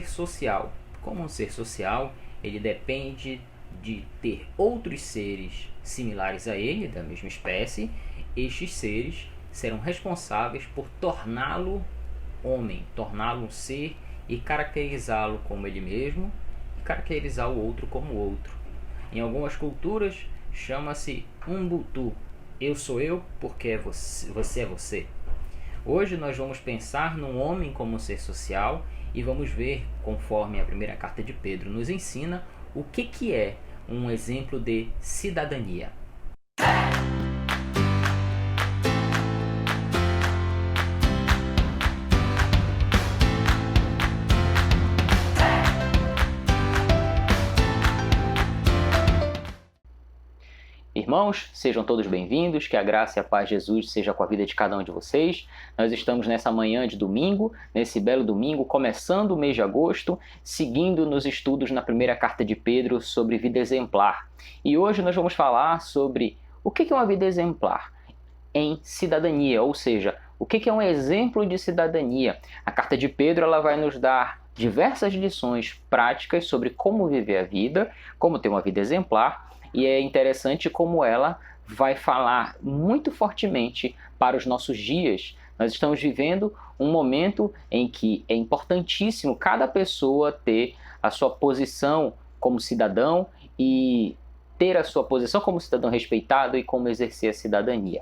ser social. Como um ser social, ele depende de ter outros seres similares a ele, da mesma espécie. Estes seres serão responsáveis por torná-lo homem, torná-lo um ser e caracterizá-lo como ele mesmo e caracterizar o outro como o outro. Em algumas culturas chama-se Ubuntu. Eu sou eu porque você é você. Hoje nós vamos pensar num homem como um ser social e vamos ver, conforme a primeira carta de Pedro nos ensina, o que é um exemplo de cidadania. Irmãos, sejam todos bem-vindos, que a graça e a paz de Jesus seja com a vida de cada um de vocês. Nós estamos nessa manhã de domingo, nesse belo domingo, começando o mês de agosto, seguindo nos estudos na primeira carta de Pedro sobre vida exemplar. E hoje nós vamos falar sobre o que é uma vida exemplar em cidadania, ou seja, o que é um exemplo de cidadania. A carta de Pedro ela vai nos dar diversas lições práticas sobre como viver a vida, como ter uma vida exemplar. E é interessante como ela vai falar muito fortemente para os nossos dias. Nós estamos vivendo um momento em que é importantíssimo cada pessoa ter a sua posição como cidadão e ter a sua posição como cidadão respeitado e como exercer a cidadania.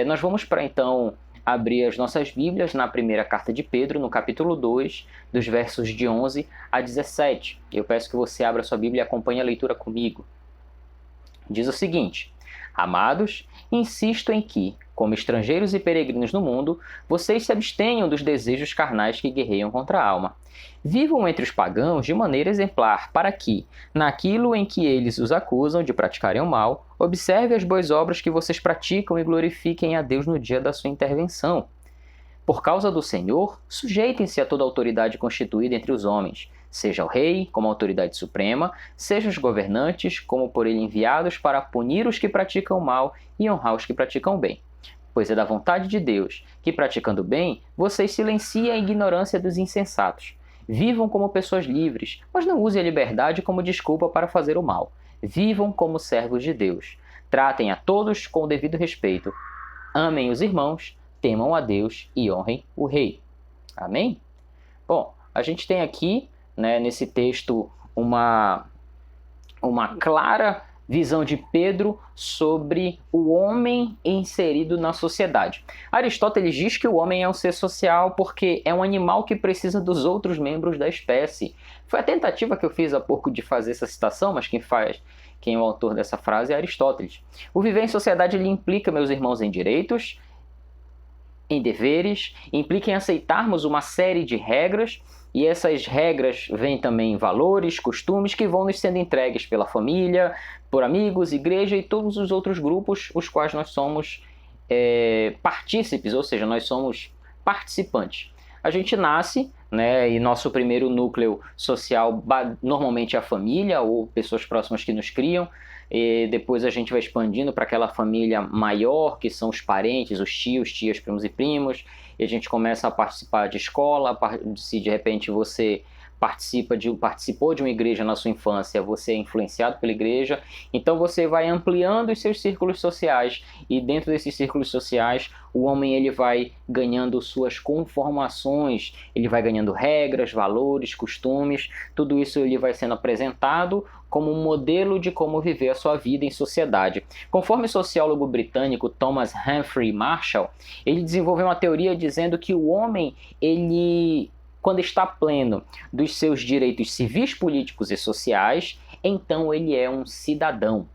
Nós vamos para então abrir as nossas Bíblias na primeira carta de Pedro, no capítulo 2, dos versos de 11 a 17. Eu peço que você abra sua Bíblia e acompanhe a leitura comigo. Diz o seguinte: Amados, insisto em que, como estrangeiros e peregrinos no mundo, vocês se abstenham dos desejos carnais que guerreiam contra a alma. Vivam entre os pagãos de maneira exemplar, para que, naquilo em que eles os acusam de praticarem o mal, observe as boas obras que vocês praticam e glorifiquem a Deus no dia da sua intervenção. Por causa do Senhor, sujeitem-se a toda autoridade constituída entre os homens, seja o rei, como autoridade suprema, seja os governantes, como por ele enviados para punir os que praticam o mal e honrar os que praticam o bem. Pois é da vontade de Deus que, praticando o bem, vocês silenciem a ignorância dos insensatos. Vivam como pessoas livres, mas não usem a liberdade como desculpa para fazer o mal. Vivam como servos de Deus. Tratem a todos com o devido respeito. Amem os irmãos, temam a Deus e honrem o rei. Amém? Bom, a gente tem aqui, nesse texto, uma clara visão de Pedro sobre o homem inserido na sociedade. Aristóteles diz que o homem é um ser social porque é um animal que precisa dos outros membros da espécie. Foi a tentativa que eu fiz há pouco de fazer essa citação, mas quem é o autor dessa frase é Aristóteles. O viver em sociedade ele implica, meus irmãos, em direitos, em deveres, implica em aceitarmos uma série de regras, e essas regras vêm também em valores, costumes que vão nos sendo entregues pela família, por amigos, igreja e todos os outros grupos os quais nós somos partícipes, ou seja, nós somos participantes. A gente nasce, e nosso primeiro núcleo social normalmente é a família ou pessoas próximas que nos criam, e depois a gente vai expandindo para aquela família maior, que são os parentes, os tios, tias, primos e primos, e a gente começa a participar de escola. Se de repente você participou de uma igreja na sua infância, você é influenciado pela igreja, então você vai ampliando os seus círculos sociais, e dentro desses círculos sociais o homem ele vai ganhando suas conformações, ele vai ganhando regras, valores, costumes, tudo isso ele vai sendo apresentado como um modelo de como viver a sua vida em sociedade. Conforme o sociólogo britânico Thomas Humphrey Marshall, ele desenvolveu uma teoria dizendo que o homem, quando está pleno dos seus direitos civis, políticos e sociais, então ele é um cidadão.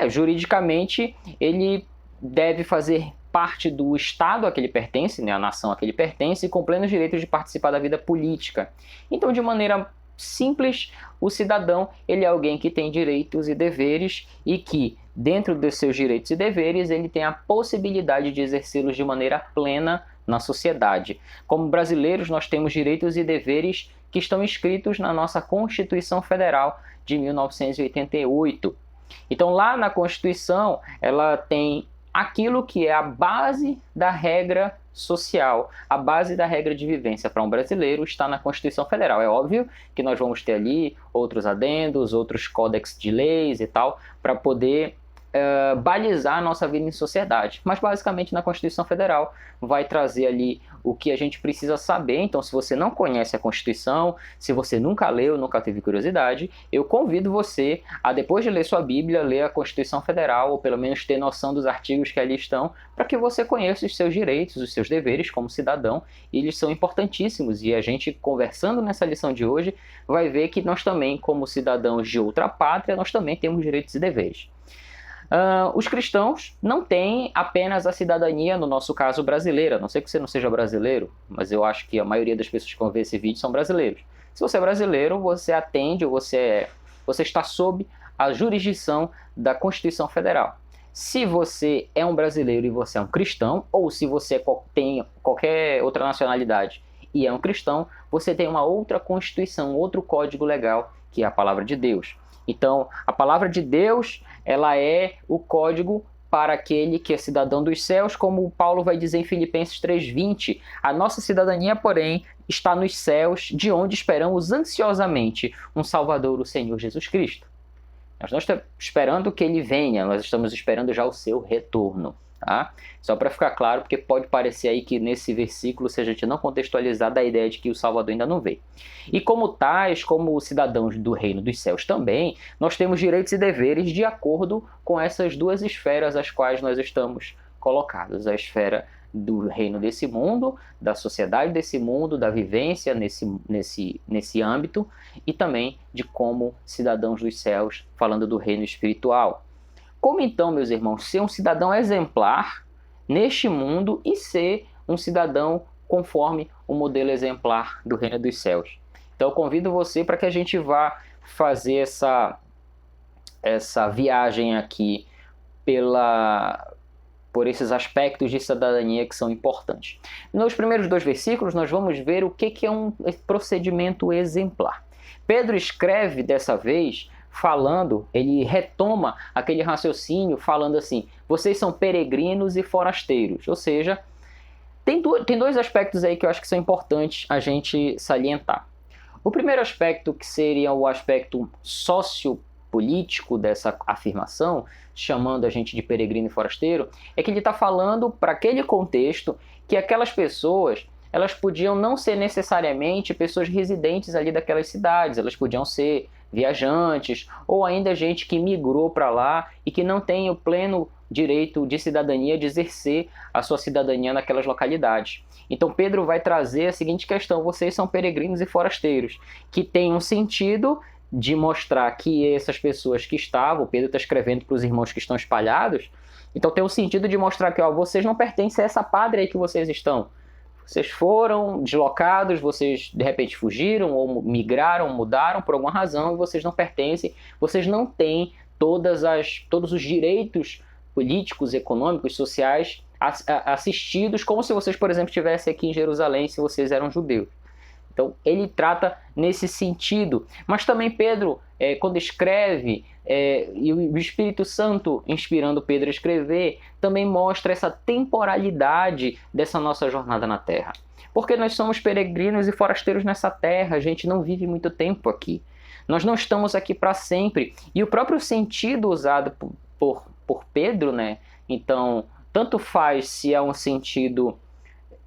Juridicamente, ele deve fazer parte do Estado a que ele pertence, a nação a que ele pertence, com plenos direitos de participar da vida política. Então, de maneira simples, o cidadão ele é alguém que tem direitos e deveres e que, dentro dos seus direitos e deveres, ele tem a possibilidade de exercê-los de maneira plena na sociedade. Como brasileiros, nós temos direitos e deveres que estão inscritos na nossa Constituição Federal de 1988. Então, lá na Constituição, ela tem aquilo que é a base da regra social. A base da regra de vivência para um brasileiro está na Constituição Federal. É óbvio que nós vamos ter ali outros adendos, outros códex de leis e tal, para poder balizar a nossa vida em sociedade. Mas basicamente na Constituição Federal vai trazer ali o que a gente precisa saber. Então, se você não conhece a Constituição, se você nunca leu, nunca teve curiosidade, eu convido você a, depois de ler sua Bíblia, ler a Constituição Federal, ou pelo menos ter noção dos artigos que ali estão, para que você conheça os seus direitos, os seus deveres como cidadão, e eles são importantíssimos. E a gente, conversando nessa lição de hoje, vai ver que nós também, como cidadãos de outra pátria, nós também temos direitos e deveres. Os cristãos não têm apenas a cidadania, no nosso caso, brasileira. A não sei que você não seja brasileiro, mas eu acho que a maioria das pessoas que vão ver esse vídeo são brasileiros. Se você é brasileiro, você atende, ou você está sob a jurisdição da Constituição Federal. Se você é um brasileiro e você é um cristão, ou se você tem qualquer outra nacionalidade e é um cristão, você tem uma outra Constituição, outro código legal, que é a Palavra de Deus. Então, a Palavra de Deus, ela é o código para aquele que é cidadão dos céus, como Paulo vai dizer em Filipenses 3:20. A nossa cidadania, porém, está nos céus, de onde esperamos ansiosamente um Salvador, o Senhor Jesus Cristo. Nós não estamos esperando que ele venha, nós estamos esperando já o seu retorno. Tá? Só para ficar claro, porque pode parecer aí que nesse versículo, se a gente não contextualizar, dá a ideia de que o Salvador ainda não veio. E como tais, como cidadãos do reino dos céus também, nós temos direitos e deveres de acordo com essas duas esferas às quais nós estamos colocados. A esfera do reino desse mundo, da sociedade desse mundo, da vivência nesse âmbito, e também de como cidadãos dos céus, falando do reino espiritual. Como então, meus irmãos, ser um cidadão exemplar neste mundo e ser um cidadão conforme o modelo exemplar do reino dos céus? Então eu convido você para que a gente vá fazer essa viagem aqui por esses aspectos de cidadania que são importantes. Nos primeiros 2 versículos nós vamos ver o que é um procedimento exemplar. Pedro escreve dessa vez ele retoma aquele raciocínio falando assim: vocês são peregrinos e forasteiros. Ou seja, tem 2 aspectos aí que eu acho que são importantes a gente salientar. O primeiro aspecto, que seria o aspecto sociopolítico dessa afirmação, chamando a gente de peregrino e forasteiro, é que ele está falando para aquele contexto que aquelas pessoas, elas podiam não ser necessariamente pessoas residentes ali daquelas cidades, elas podiam ser viajantes, ou ainda gente que migrou para lá e que não tem o pleno direito de cidadania, de exercer a sua cidadania naquelas localidades. Então Pedro vai trazer a seguinte questão: vocês são peregrinos e forasteiros, que tem um sentido de mostrar que essas pessoas que estavam, Pedro está escrevendo para os irmãos que estão espalhados, então tem um sentido de mostrar que vocês não pertencem a essa pátria aí que vocês estão. Vocês foram deslocados, vocês de repente fugiram ou migraram, mudaram por alguma razão e vocês não pertencem, vocês não têm todos os direitos políticos, econômicos, sociais assistidos, como se vocês, por exemplo, estivessem aqui em Jerusalém se vocês eram judeus. Então ele trata nesse sentido. Mas também Pedro, quando escreve, e o Espírito Santo inspirando Pedro a escrever, também mostra essa temporalidade dessa nossa jornada na Terra. Porque nós somos peregrinos e forasteiros nessa terra, a gente não vive muito tempo aqui. Nós não estamos aqui para sempre. E o próprio sentido usado por Pedro, né? Então, tanto faz se é um sentido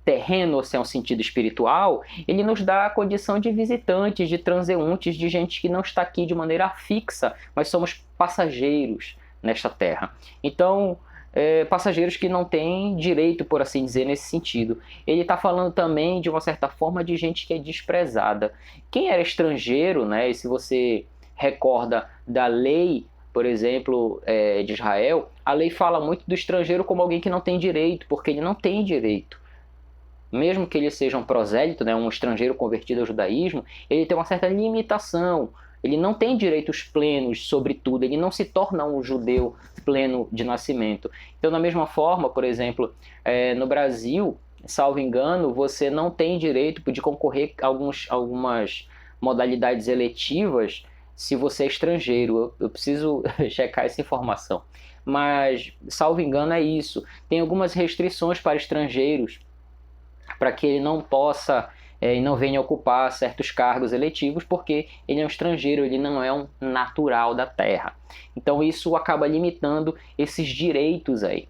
terreno ou se é um sentido espiritual, ele nos dá a condição de visitantes, de transeuntes, de gente que não está aqui de maneira fixa, mas somos passageiros nesta terra. Então, passageiros que não têm direito, por assim dizer, nesse sentido. Ele está falando também, de uma certa forma, de gente que é desprezada. Quem era estrangeiro, né, e se você recorda da lei, por exemplo, de Israel, a lei fala muito do estrangeiro como alguém que não tem direito, porque ele não tem direito. Mesmo que ele seja um prosélito, né, um estrangeiro convertido ao judaísmo, ele tem uma certa limitação. Ele não tem direitos plenos sobre tudo, ele não se torna um judeu pleno de nascimento. Então, da mesma forma, por exemplo, no Brasil, salvo engano, você não tem direito de concorrer a algumas modalidades eletivas se você é estrangeiro. Eu preciso checar essa informação. Mas, salvo engano, é isso. Tem algumas restrições para estrangeiros. para que ele não possa e não venha ocupar certos cargos eletivos, porque ele é um estrangeiro, ele não é um natural da terra. Então isso acaba limitando esses direitos aí.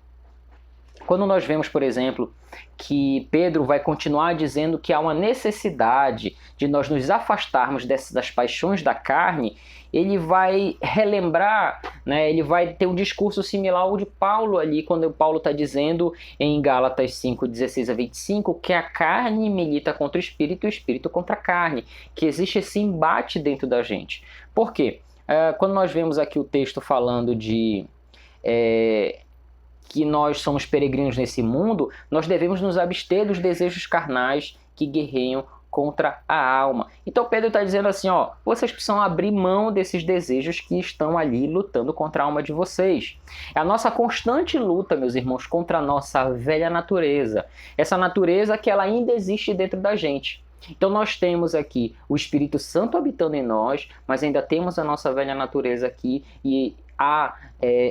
Quando nós vemos, por exemplo, que Pedro vai continuar dizendo que há uma necessidade de nós nos afastarmos das paixões da carne, ele vai relembrar, né, ele vai ter um discurso similar ao de Paulo ali, quando Paulo está dizendo em Gálatas 5, 16 a 25, que a carne milita contra o espírito e o espírito contra a carne, que existe esse embate dentro da gente. Por quê? Quando nós vemos aqui o texto falando de que nós somos peregrinos nesse mundo, nós devemos nos abster dos desejos carnais que guerreiam contra a alma. Então Pedro está dizendo assim, vocês precisam abrir mão desses desejos que estão ali lutando contra a alma de vocês. É a nossa constante luta, meus irmãos, contra a nossa velha natureza. Essa natureza que ela ainda existe dentro da gente. Então nós temos aqui o Espírito Santo habitando em nós, mas ainda temos a nossa velha natureza aqui e há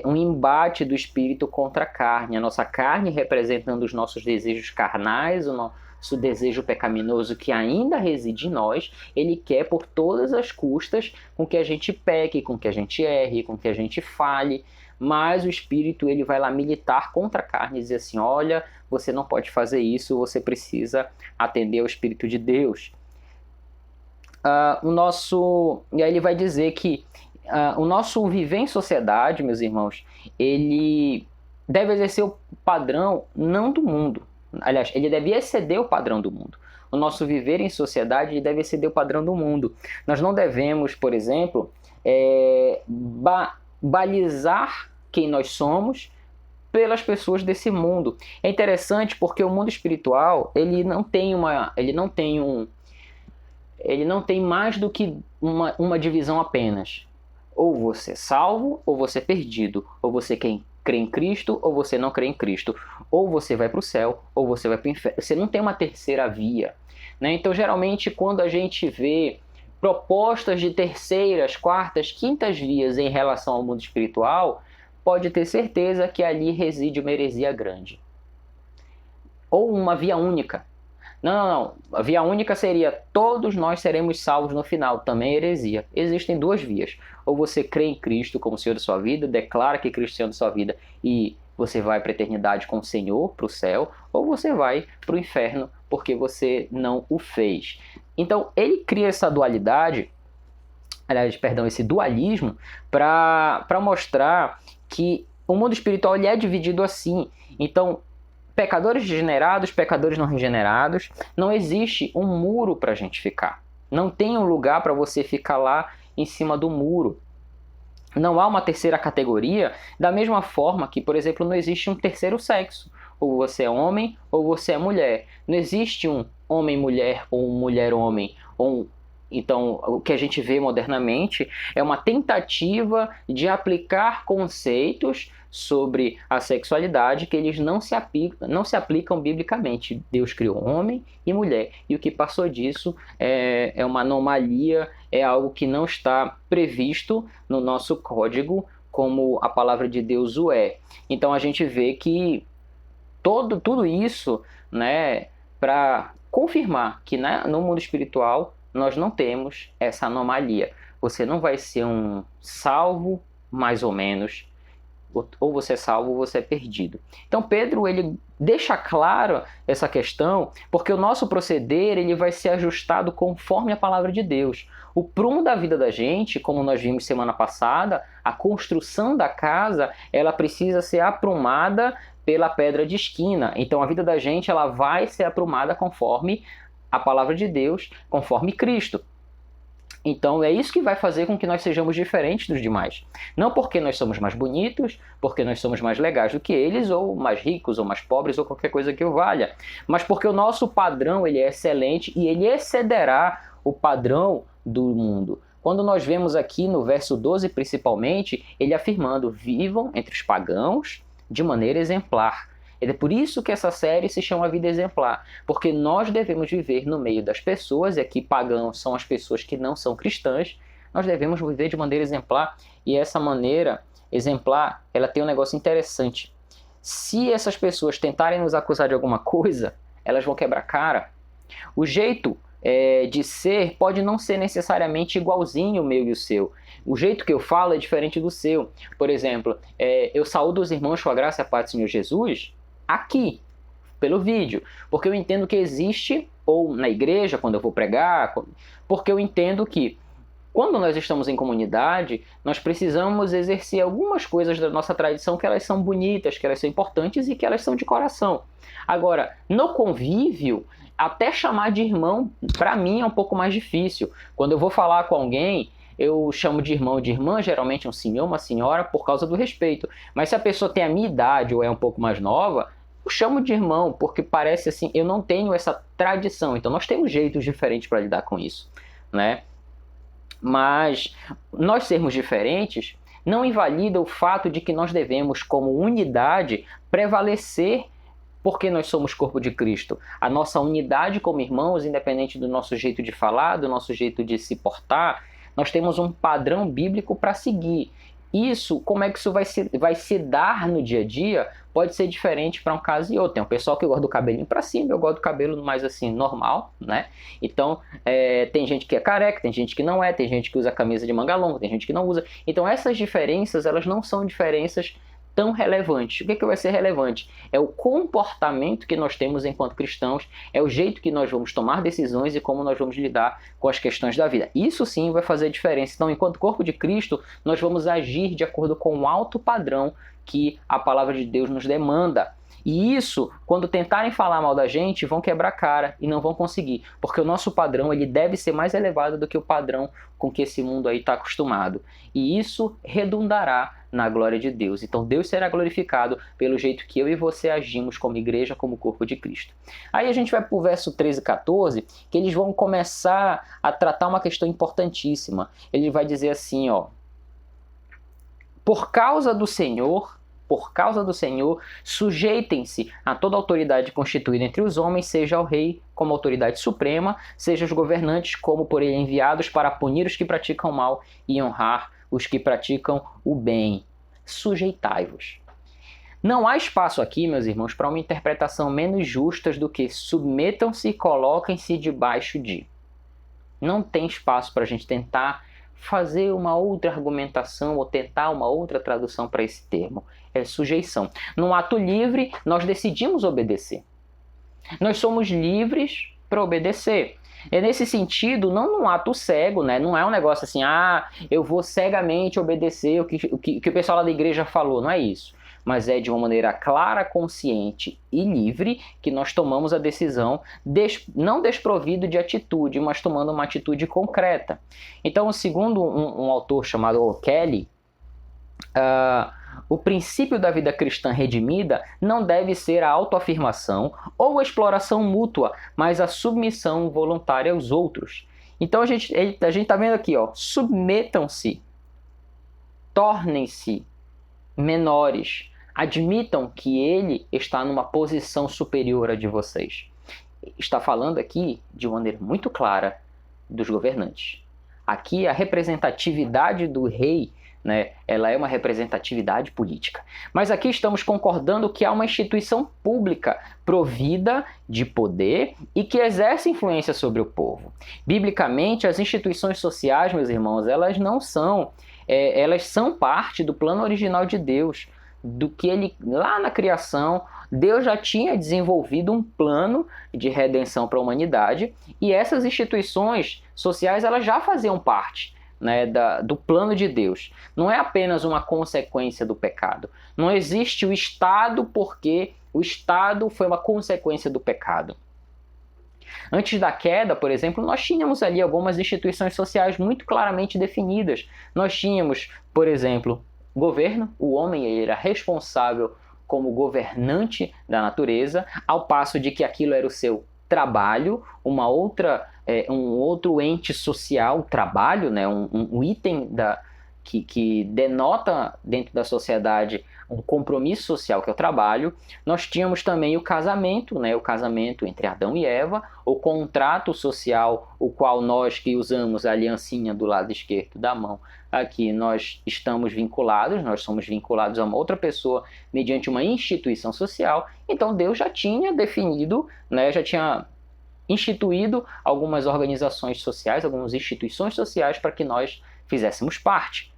um embate do Espírito contra a carne. A nossa carne representando os nossos desejos carnais, o nosso desejo pecaminoso que ainda reside em nós. Ele quer por todas as custas com que a gente peque, com que a gente erre, com que a gente falhe. Mas o Espírito ele vai lá militar contra a carne e dizer assim, olha, você não pode fazer isso, você precisa atender ao Espírito de Deus. E aí ele vai dizer que o nosso viver em sociedade, meus irmãos, ele deve exercer o padrão não do mundo. Aliás, ele deve exceder o padrão do mundo. O nosso viver em sociedade deve exceder o padrão do mundo. Nós não devemos, por exemplo, balizar quem nós somos pelas pessoas desse mundo. É interessante porque o mundo espiritual, ele não tem mais do que uma divisão apenas. Ou você é salvo, ou você é perdido. Ou você crê em Cristo, ou você não crê em Cristo. Ou você vai para o céu, ou você vai para o inferno. Você não tem uma terceira via, né? Então, geralmente, quando a gente vê propostas de terceiras, quartas, quintas vias em relação ao mundo espiritual, pode ter certeza que ali reside uma heresia grande. Ou uma via única. Não. A via única seria todos nós seremos salvos no final. Também é heresia. Existem duas vias. Ou você crê em Cristo como Senhor da sua vida, declara que Cristo é o Senhor da sua vida e você vai para a eternidade com o Senhor, para o céu, ou você vai para o inferno porque você não o fez. Então, ele cria essa dualidade, esse dualismo, para mostrar que o mundo espiritual ele é dividido assim. Então, pecadores regenerados, pecadores não regenerados, não existe um muro para a gente ficar. Não tem um lugar para você ficar lá em cima do muro. Não há uma terceira categoria, da mesma forma que, por exemplo, não existe um terceiro sexo. Ou você é homem, ou você é mulher. Não existe um homem-mulher, ou um mulher-homem. Então, o que a gente vê modernamente é uma tentativa de aplicar conceitos sobre a sexualidade que eles não se aplicam biblicamente. Deus criou homem e mulher, e o que passou disso é uma anomalia, é algo que não está previsto no nosso código como a palavra de Deus o é. Então a gente vê que tudo isso, né, para confirmar que no mundo espiritual nós não temos essa anomalia. Você não vai ser um salvo mais ou menos, ou você é salvo ou você é perdido. Então Pedro ele deixa claro essa questão, porque o nosso proceder ele vai ser ajustado conforme a palavra de Deus. O prumo da vida da gente, como nós vimos semana passada, a construção da casa, ela precisa ser aprumada pela pedra de esquina. Então a vida da gente ela vai ser aprumada conforme a palavra de Deus, conforme Cristo. Então é isso que vai fazer com que nós sejamos diferentes dos demais. Não porque nós somos mais bonitos, porque nós somos mais legais do que eles, ou mais ricos, ou mais pobres, ou qualquer coisa que o valha. Mas porque o nosso padrão ele é excelente e ele excederá o padrão do mundo. Quando nós vemos aqui no verso 12 principalmente, ele afirmando, vivam entre os pagãos de maneira exemplar. É por isso que essa série se chama Vida Exemplar, porque nós devemos viver no meio das pessoas, e aqui pagãos são as pessoas que não são cristãs, nós devemos viver de maneira exemplar, e essa maneira exemplar, ela tem um negócio interessante. Se essas pessoas tentarem nos acusar de alguma coisa, elas vão quebrar cara. O jeito de ser pode não ser necessariamente igualzinho o meu e o seu. O jeito que eu falo é diferente do seu. Por exemplo, eu saúdo os irmãos com a graça e a paz do Senhor Jesus aqui, pelo vídeo, porque eu entendo que existe, ou na igreja, quando eu vou pregar, porque eu entendo que quando nós estamos em comunidade, nós precisamos exercer algumas coisas da nossa tradição que elas são bonitas, que elas são importantes e que elas são de coração. Agora, no convívio, até chamar de irmão, para mim é um pouco mais difícil. Quando eu vou falar com alguém, eu chamo de irmão ou de irmã, geralmente um senhor, uma senhora, por causa do respeito. Mas se a pessoa tem a minha idade ou é um pouco mais nova, eu chamo de irmão, porque parece assim, eu não tenho essa tradição. Então nós temos jeitos diferentes para lidar com isso, né? Mas nós sermos diferentes não invalida o fato de que nós devemos, como unidade, prevalecer porque nós somos corpo de Cristo. A nossa unidade como irmãos, independente do nosso jeito de falar, do nosso jeito de se portar, nós temos um padrão bíblico para seguir. Isso, como é que isso vai se dar no dia a dia, pode ser diferente para um caso e outro. Tem um pessoal que gosta do cabelinho para cima, eu gosto do cabelo mais assim, normal, né? Então, tem gente que é careca, tem gente que não é, tem gente que usa camisa de manga longa, tem gente que não usa. Então, essas diferenças, elas não são diferenças tão relevantes. O que vai ser relevante? É o comportamento que nós temos enquanto cristãos, é o jeito que nós vamos tomar decisões e como nós vamos lidar com as questões da vida. Isso sim vai fazer diferença. Então, enquanto corpo de Cristo, nós vamos agir de acordo com o alto padrão que a palavra de Deus nos demanda. E isso, quando tentarem falar mal da gente, vão quebrar a cara e não vão conseguir, porque o nosso padrão ele deve ser mais elevado do que o padrão com que esse mundo aí está acostumado. E isso redundará na glória de Deus. Então Deus será glorificado pelo jeito que eu e você agimos como igreja, como corpo de Cristo. Aí a gente vai para o verso 13 e 14, que eles vão começar a tratar uma questão importantíssima. Ele vai dizer assim, ó: por causa do Senhor, sujeitem-se a toda autoridade constituída entre os homens, seja o rei como autoridade suprema, seja os governantes como por ele enviados para punir os que praticam o mal e honrar os que praticam o bem. Sujeitai-vos. Não há espaço aqui, meus irmãos, para uma interpretação menos justa do que submetam-se e coloquem-se debaixo de. Não tem espaço para a gente tentar fazer uma outra argumentação ou tentar uma outra tradução para esse termo. É sujeição. Num ato livre, nós decidimos obedecer. Nós somos livres para obedecer. É nesse sentido, não num ato cego, né? Não é um negócio assim, eu vou cegamente obedecer o que o pessoal lá da igreja falou. Não é isso. Mas é de uma maneira clara, consciente e livre que nós tomamos a decisão, não desprovido de atitude, mas tomando uma atitude concreta. Então, segundo um autor chamado Kelly, o princípio da vida cristã redimida não deve ser a autoafirmação ou a exploração mútua, mas a submissão voluntária aos outros. Então a gente está vendo aqui, ó, submetam-se, tornem-se menores, admitam que ele está numa posição superior à de vocês. Está falando aqui de maneira muito clara dos governantes. Aqui a representatividade do rei, né, ela é uma representatividade política. Mas aqui estamos concordando que há uma instituição pública provida de poder e que exerce influência sobre o povo. Biblicamente, as instituições sociais, meus irmãos, elas não são, elas são parte do plano original de Deus, do que ele, lá na criação, Deus já tinha desenvolvido um plano de redenção para a humanidade e essas instituições sociais elas já faziam parte, né, do plano de Deus. Não é apenas uma consequência do pecado. Não existe o Estado porque o Estado foi uma consequência do pecado. Antes da queda, por exemplo, nós tínhamos ali algumas instituições sociais muito claramente definidas. Nós tínhamos, por exemplo, governo. O homem ele era responsável como governante da natureza, ao passo de que aquilo era o seu trabalho, um outro ente social, o trabalho, né, um item que denota dentro da sociedade um compromisso social, que é o trabalho. Nós tínhamos também o casamento, né? O casamento entre Adão e Eva, o contrato social, o qual nós que usamos a aliancinha do lado esquerdo da mão, aqui nós estamos vinculados, nós somos vinculados a uma outra pessoa mediante uma instituição social. Então Deus já tinha definido, né? Já tinha instituído algumas organizações sociais, algumas instituições sociais para que nós fizéssemos parte.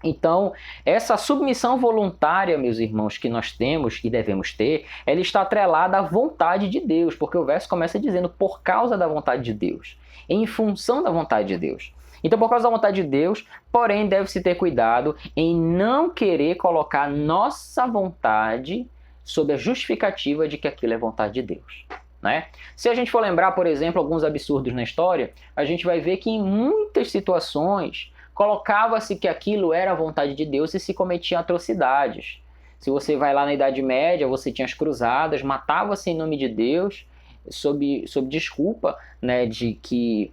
Então, essa submissão voluntária, meus irmãos, que nós temos e devemos ter, ela está atrelada à vontade de Deus, porque o verso começa dizendo por causa da vontade de Deus, em função da vontade de Deus. Então, por causa da vontade de Deus, porém, deve-se ter cuidado em não querer colocar nossa vontade sob a justificativa de que aquilo é vontade de Deus. Né? Se a gente for lembrar, por exemplo, alguns absurdos na história, a gente vai ver que em muitas situações colocava-se que aquilo era a vontade de Deus e se cometiam atrocidades. Se você vai lá na Idade Média, você tinha as cruzadas, matava-se em nome de Deus, sob desculpa, né, de que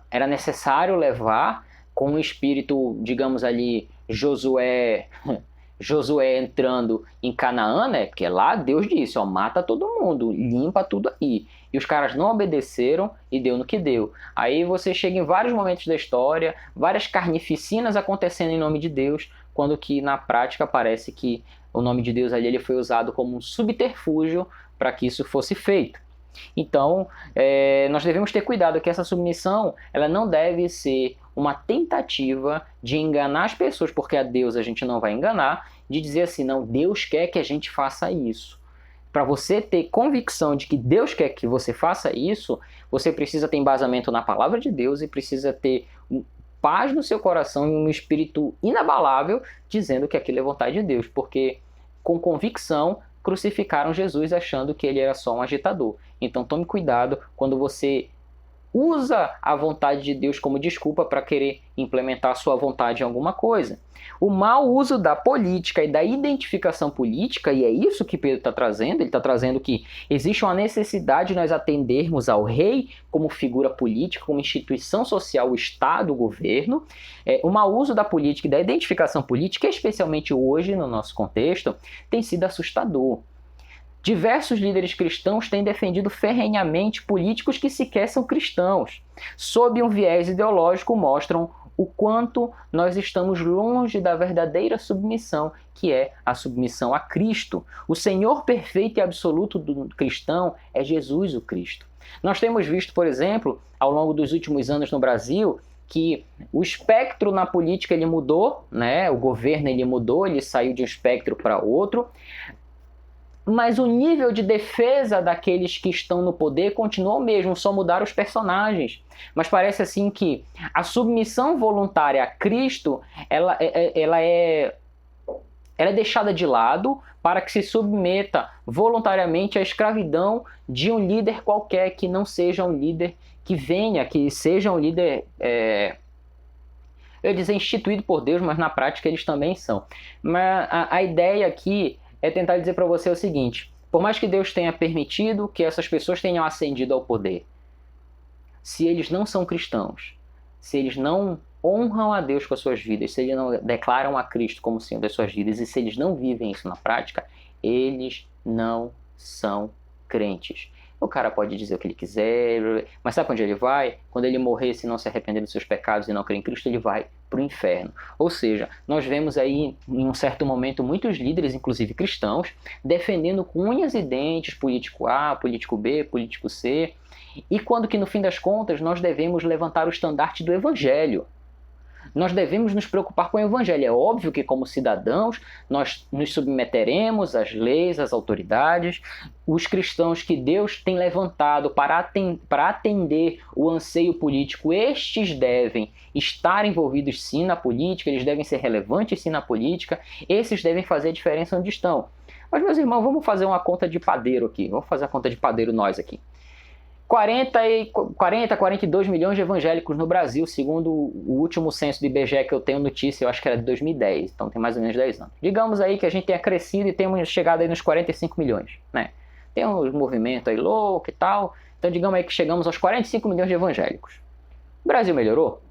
era necessário levar com um espírito, digamos ali, Josué entrando em Canaã, né? Porque lá Deus disse, ó, mata todo mundo, limpa tudo aí. E os caras não obedeceram e deu no que deu. Aí você chega em vários momentos da história, várias carnificinas acontecendo em nome de Deus, quando que na prática parece que o nome de Deus ali ele foi usado como um subterfúgio para que isso fosse feito. Então, nós devemos ter cuidado que essa submissão ela não deve ser uma tentativa de enganar as pessoas, porque a Deus a gente não vai enganar, de dizer assim, não, Deus quer que a gente faça isso. Para você ter convicção de que Deus quer que você faça isso, você precisa ter embasamento na palavra de Deus e precisa ter paz no seu coração e um espírito inabalável dizendo que aquilo é vontade de Deus, porque com convicção crucificaram Jesus achando que ele era só um agitador. Então tome cuidado quando você usa a vontade de Deus como desculpa para querer implementar a sua vontade em alguma coisa. O mau uso da política e da identificação política, e é isso que Pedro está trazendo, ele está trazendo que existe uma necessidade de nós atendermos ao rei como figura política, como instituição social, o Estado, o governo. O mau uso da política e da identificação política, especialmente hoje no nosso contexto, tem sido assustador. Diversos líderes cristãos têm defendido ferrenhamente políticos que sequer são cristãos. Sob um viés ideológico, mostram o quanto nós estamos longe da verdadeira submissão, que é a submissão a Cristo. O Senhor perfeito e absoluto do cristão é Jesus o Cristo. Nós temos visto, por exemplo, ao longo dos últimos anos no Brasil, que o espectro na política ele mudou, né? O governo ele mudou, ele saiu de um espectro para outro, mas o nível de defesa daqueles que estão no poder continua o mesmo, só mudaram os personagens. Mas parece assim que a submissão voluntária a Cristo, ela é deixada de lado para que se submeta voluntariamente à escravidão de um líder qualquer, que não seja um líder que venha, que seja um líder, eu ia dizer instituído por Deus, mas na prática eles também são. Mas a ideia aqui é tentar dizer para você o seguinte, por mais que Deus tenha permitido que essas pessoas tenham ascendido ao poder, se eles não são cristãos, se eles não honram a Deus com as suas vidas, se eles não declaram a Cristo como Senhor das suas vidas e se eles não vivem isso na prática, eles não são crentes. O cara pode dizer o que ele quiser, mas sabe onde ele vai? Quando ele morrer, se não se arrepender dos seus pecados e não crer em Cristo, ele vai para o inferno. Ou seja, nós vemos aí, em um certo momento, muitos líderes, inclusive cristãos, defendendo com unhas e dentes político A, político B, político C, e quando que, no fim das contas, nós devemos levantar o estandarte do Evangelho. Nós devemos nos preocupar com o Evangelho. É óbvio que, como cidadãos, nós nos submeteremos às leis, às autoridades. Os cristãos que Deus tem levantado para atender o anseio político, estes devem estar envolvidos sim na política, eles devem ser relevantes sim na política, esses devem fazer a diferença onde estão. Mas, meus irmãos, vamos fazer uma conta de padeiro aqui. Vamos fazer a conta de padeiro nós aqui. 42 milhões de evangélicos no Brasil, segundo o último censo do IBGE que eu tenho notícia, eu acho que era de 2010, então tem mais ou menos 10 anos. Digamos aí que a gente tenha crescido e temos chegado aí nos 45 milhões, né? Tem uns movimentos aí louco e tal, então digamos aí que chegamos aos 45 milhões de evangélicos. O Brasil melhorou?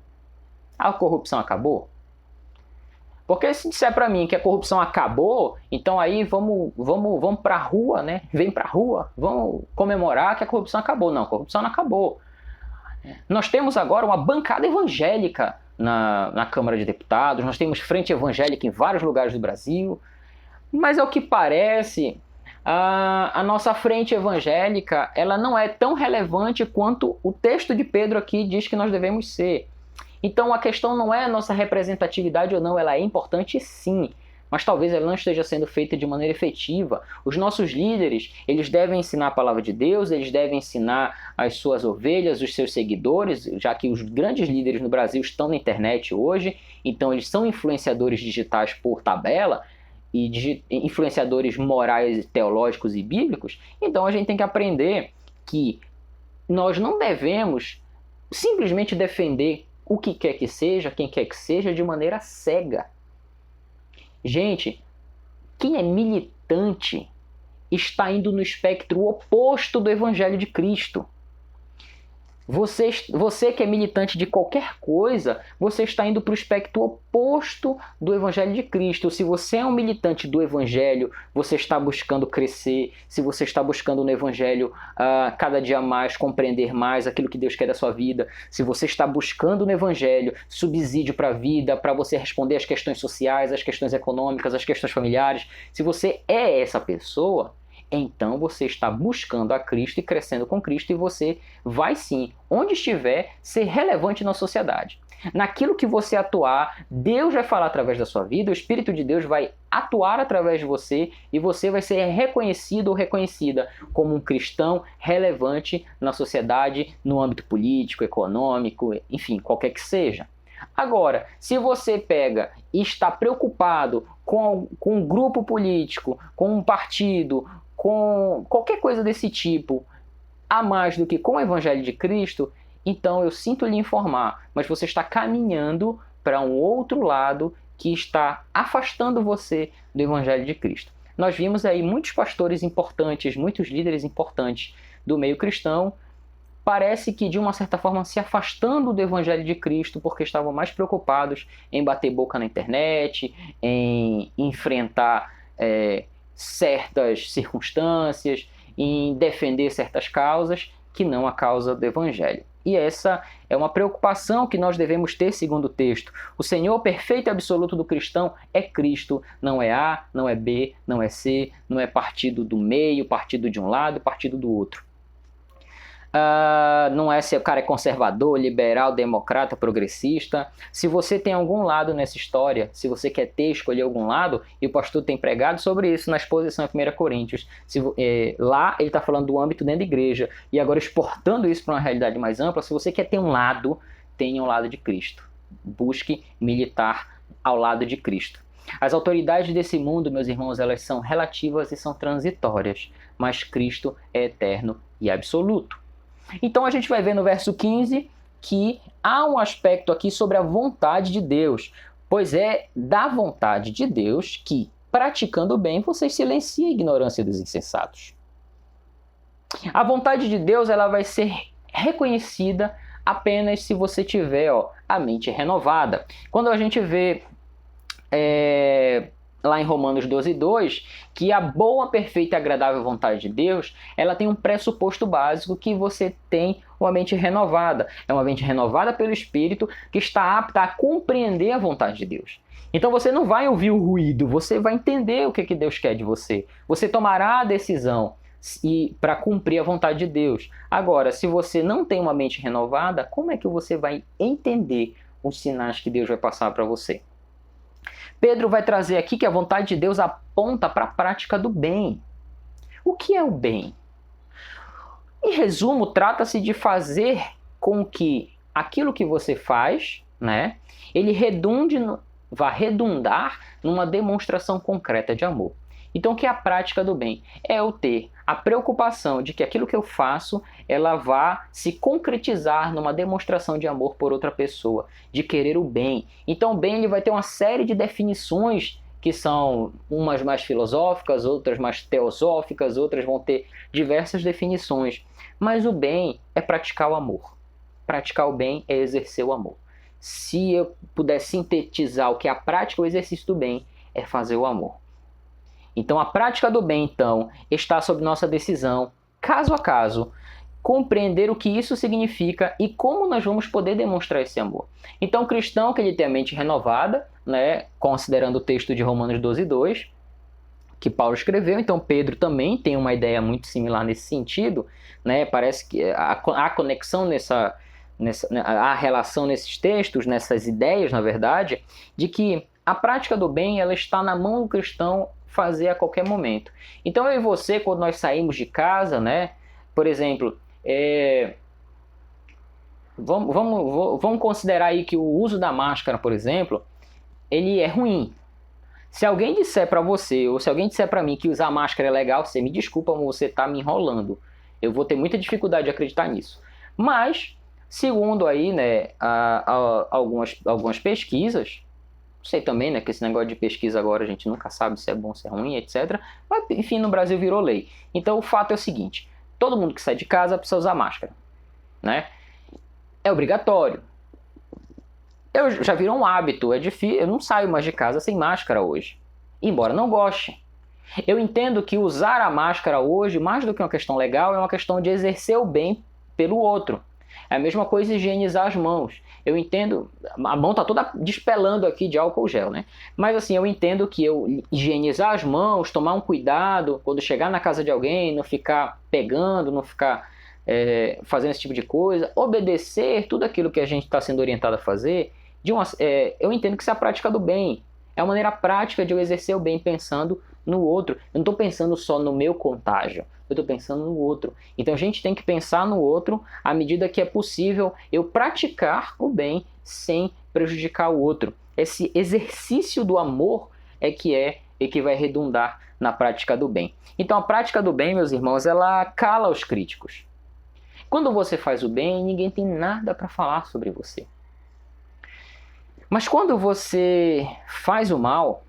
A corrupção acabou? Porque se disser para mim que a corrupção acabou, então aí vamos para a rua, né? Vem para a rua, vamos comemorar que a corrupção acabou. Não, a corrupção não acabou. Nós temos agora uma bancada evangélica na Câmara de Deputados, nós temos frente evangélica em vários lugares do Brasil, mas ao que parece, a nossa frente evangélica ela não é tão relevante quanto o texto de Pedro aqui diz que nós devemos ser. Então a questão não é a nossa representatividade ou não, ela é importante sim, mas talvez ela não esteja sendo feita de maneira efetiva. Os nossos líderes, eles devem ensinar a palavra de Deus, eles devem ensinar as suas ovelhas, os seus seguidores, já que os grandes líderes no Brasil estão na internet hoje, então eles são influenciadores digitais por tabela, e influenciadores morais, teológicos e bíblicos. Então a gente tem que aprender que nós não devemos simplesmente defender o que quer que seja, quem quer que seja, de maneira cega. Gente, quem é militante está indo no espectro oposto do Evangelho de Cristo. Você que é militante de qualquer coisa, você está indo para o espectro oposto do Evangelho de Cristo. Se você é um militante do Evangelho, você está buscando crescer. Se você está buscando no Evangelho cada dia mais compreender mais aquilo que Deus quer da sua vida. Se você está buscando no Evangelho subsídio para a vida, para você responder às questões sociais, às questões econômicas, às questões familiares. Se você é essa pessoa, então você está buscando a Cristo e crescendo com Cristo, e você vai sim, onde estiver, ser relevante na sociedade. Naquilo que você atuar, Deus vai falar através da sua vida, o Espírito de Deus vai atuar através de você e você vai ser reconhecido ou reconhecida como um cristão relevante na sociedade, no âmbito político, econômico, enfim, qualquer que seja. Agora, se você pega e está preocupado com um grupo político, com um partido, com qualquer coisa desse tipo, a mais do que com o Evangelho de Cristo, então eu sinto lhe informar, mas você está caminhando para um outro lado que está afastando você do Evangelho de Cristo. Nós vimos aí muitos pastores importantes, muitos líderes importantes do meio cristão, parece que de uma certa forma se afastando do Evangelho de Cristo porque estavam mais preocupados em bater boca na internet, em enfrentar certas circunstâncias, em defender certas causas que não a causa do Evangelho. E essa é uma preocupação que nós devemos ter segundo o texto. O Senhor perfeito e absoluto do cristão é Cristo, não é A, não é B, não é C, não é partido do meio, partido de um lado, partido do outro. Não é se o cara é conservador, liberal, democrata, progressista. Se você tem algum lado nessa história, se você quer escolher algum lado, e o pastor tem pregado sobre isso na exposição em 1 Coríntios, lá ele está falando do âmbito dentro da igreja, e agora exportando isso para uma realidade mais ampla, se você quer ter um lado, tenha um lado de Cristo. Busque militar ao lado de Cristo. As autoridades desse mundo, meus irmãos, elas são relativas e são transitórias, mas Cristo é eterno e absoluto. Então a gente vai ver no verso 15 que há um aspecto aqui sobre a vontade de Deus, pois é da vontade de Deus que, praticando o bem, vocês silenciem a ignorância dos insensatos. A vontade de Deus ela vai ser reconhecida apenas se você tiver a mente renovada. Quando a gente vê lá em Romanos 12:2, que a boa, perfeita e agradável vontade de Deus, ela tem um pressuposto básico que você tem uma mente renovada. É uma mente renovada pelo Espírito que está apta a compreender a vontade de Deus. Então você não vai ouvir o ruído, você vai entender o que Deus quer de você. Você tomará a decisão para cumprir a vontade de Deus. Agora, se você não tem uma mente renovada, como é que você vai entender os sinais que Deus vai passar para você? Pedro vai trazer aqui que a vontade de Deus aponta para a prática do bem. O que é o bem? Em resumo, trata-se de fazer com que aquilo que você faz, ele vá redundar numa demonstração concreta de amor. Então, o que é a prática do bem? É eu ter a preocupação de que aquilo que eu faço, ela vá se concretizar numa demonstração de amor por outra pessoa, de querer o bem. Então, o bem ele vai ter uma série de definições que são umas mais filosóficas, outras mais teosóficas, outras vão ter diversas definições. Mas o bem é praticar o amor. Praticar o bem é exercer o amor. se eu puder sintetizar o que é a prática, o exercício do bem, é fazer o amor. Então a prática do bem, então, está sob nossa decisão, caso a caso, compreender o que isso significa e como nós vamos poder demonstrar esse amor. Então o cristão que ele tem a mente renovada, né, considerando o texto de Romanos 12:2, que Paulo escreveu, então Pedro também tem uma ideia muito similar nesse sentido, né? Parece que a conexão a relação nesses textos, nessas ideias, na verdade, de que a prática do bem ela está na mão do cristão fazer a qualquer momento. Então eu e você, quando nós saímos de casa, né? Por exemplo, vamos considerar aí que o uso da máscara, por exemplo, ele é ruim. Se alguém disser para você, ou se alguém disser para mim que usar máscara é legal, você me desculpa, mas você está me enrolando. Eu vou ter muita dificuldade de acreditar nisso. Mas, segundo aí, né, algumas pesquisas, não sei também, né, que esse negócio de pesquisa agora a gente nunca sabe se é bom, se é ruim, etc. Mas, enfim, no Brasil virou lei. Então, o fato é o seguinte, todo mundo que sai de casa precisa usar máscara, né? É obrigatório. Já virou um hábito, é difícil, eu não saio mais de casa sem máscara hoje, embora não goste. Eu entendo que usar a máscara hoje, mais do que uma questão legal, é uma questão de exercer o bem pelo outro. É a mesma coisa higienizar as mãos. Eu entendo, a mão está toda despelando aqui de álcool gel, né? Mas assim, eu entendo que eu higienizar as mãos, tomar um cuidado, quando chegar na casa de alguém, não ficar pegando, não ficar fazendo esse tipo de coisa, obedecer tudo aquilo que a gente está sendo orientado a fazer, eu entendo que isso é a prática do bem. É uma maneira prática de eu exercer o bem pensando no outro. Eu não estou pensando só no meu contágio, eu estou pensando no outro. Então a gente tem que pensar no outro à medida que é possível eu praticar o bem sem prejudicar o outro. Esse exercício do amor é que vai redundar na prática do bem. Então a prática do bem, meus irmãos, ela cala os críticos. Quando você faz o bem, ninguém tem nada para falar sobre você. Mas quando você faz o mal,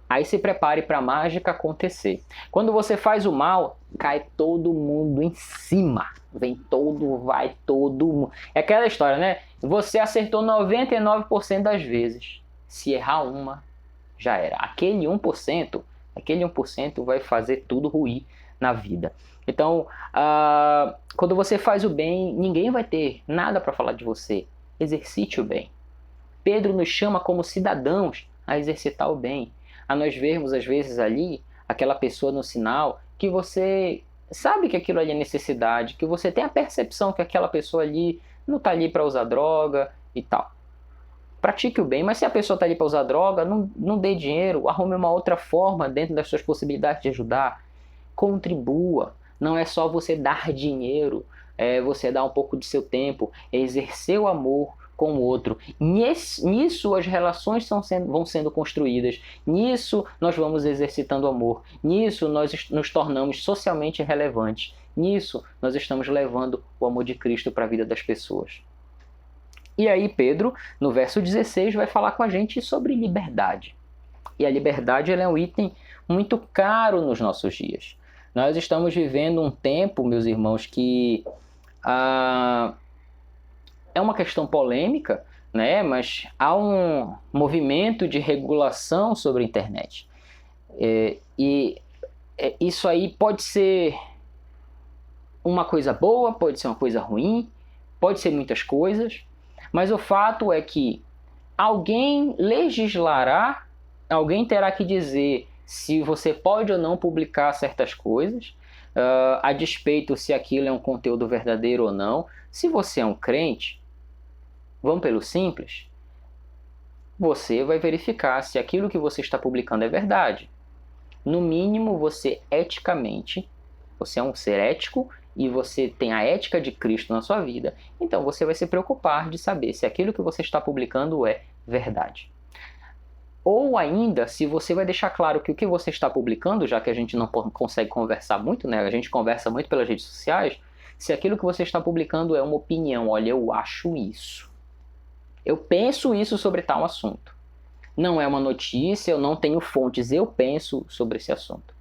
aí se prepare para a mágica acontecer. Quando você faz o mal, cai todo mundo em cima. Vai todo mundo. É aquela história, né? Você acertou 99% das vezes. Se errar uma, já era. Aquele 1% vai fazer tudo ruir na vida. Então, quando você faz o bem, ninguém vai ter nada para falar de você. Exercite o bem. Pedro nos chama como cidadãos a exercitar o bem. A nós vermos, às vezes, ali, aquela pessoa no sinal, que você sabe que aquilo ali é necessidade, que você tem a percepção que aquela pessoa ali não está ali para usar droga e tal. Pratique o bem, mas se a pessoa está ali para usar droga, não dê dinheiro, arrume uma outra forma dentro das suas possibilidades de ajudar. Contribua. Não é só você dar dinheiro, é você dar um pouco do seu tempo, é exercer o amor com o outro. Nisso as relações vão sendo construídas. Nisso nós vamos exercitando amor. Nisso nós nos tornamos socialmente relevantes. Nisso nós estamos levando o amor de Cristo para a vida das pessoas. E aí Pedro, no verso 16, vai falar com a gente sobre liberdade. E a liberdade ela é um item muito caro nos nossos dias. Nós estamos vivendo um tempo, meus irmãos, que é uma questão polêmica, né? Mas há um movimento de regulação sobre a internet. Isso aí pode ser uma coisa boa, pode ser uma coisa ruim, pode ser muitas coisas, mas o fato é que alguém legislará, alguém terá que dizer se você pode ou não publicar certas coisas, a despeito se aquilo é um conteúdo verdadeiro ou não. Se você é um crente, vamos pelo simples, você vai verificar se aquilo que você está publicando é verdade. No mínimo, você é um ser ético e você tem a ética de Cristo na sua vida. Então você vai se preocupar de saber se aquilo que você está publicando é verdade. Ou ainda, se você vai deixar claro que o que você está publicando, já que a gente não consegue conversar muito, né? A gente conversa muito pelas redes sociais, se aquilo que você está publicando é uma opinião, olha, eu acho isso. Eu penso isso sobre tal assunto. Não é uma notícia, eu não tenho fontes, eu penso sobre esse assunto.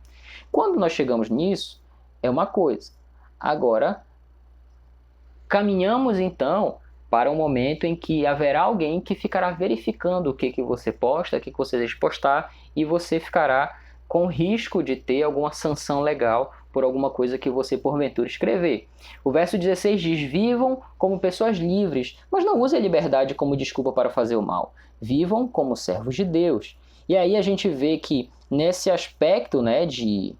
Quando nós chegamos nisso, é uma coisa. Agora, caminhamos então para um momento em que haverá alguém que ficará verificando o que você posta, o que você deixa postar, e você ficará com risco de ter alguma sanção legal por alguma coisa que você porventura escrever. O verso 16 diz: vivam como pessoas livres, mas não usem a liberdade como desculpa para fazer o mal. Vivam como servos de Deus. E aí a gente vê que nesse aspecto, né, de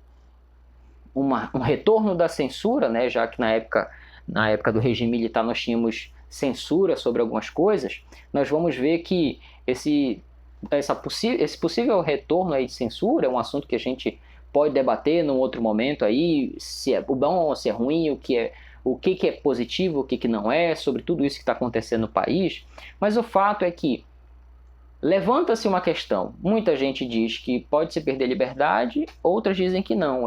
um retorno da censura, né, já que na época do regime militar nós tínhamos censura sobre algumas coisas, nós vamos ver que esse possível retorno aí de censura é um assunto que a gente pode debater num outro momento aí, se é bom ou se é ruim, o que é positivo, o que não é, sobre tudo isso que está acontecendo no país. Mas o fato é que levanta-se uma questão. Muita gente diz que pode se perder liberdade, outras dizem que não.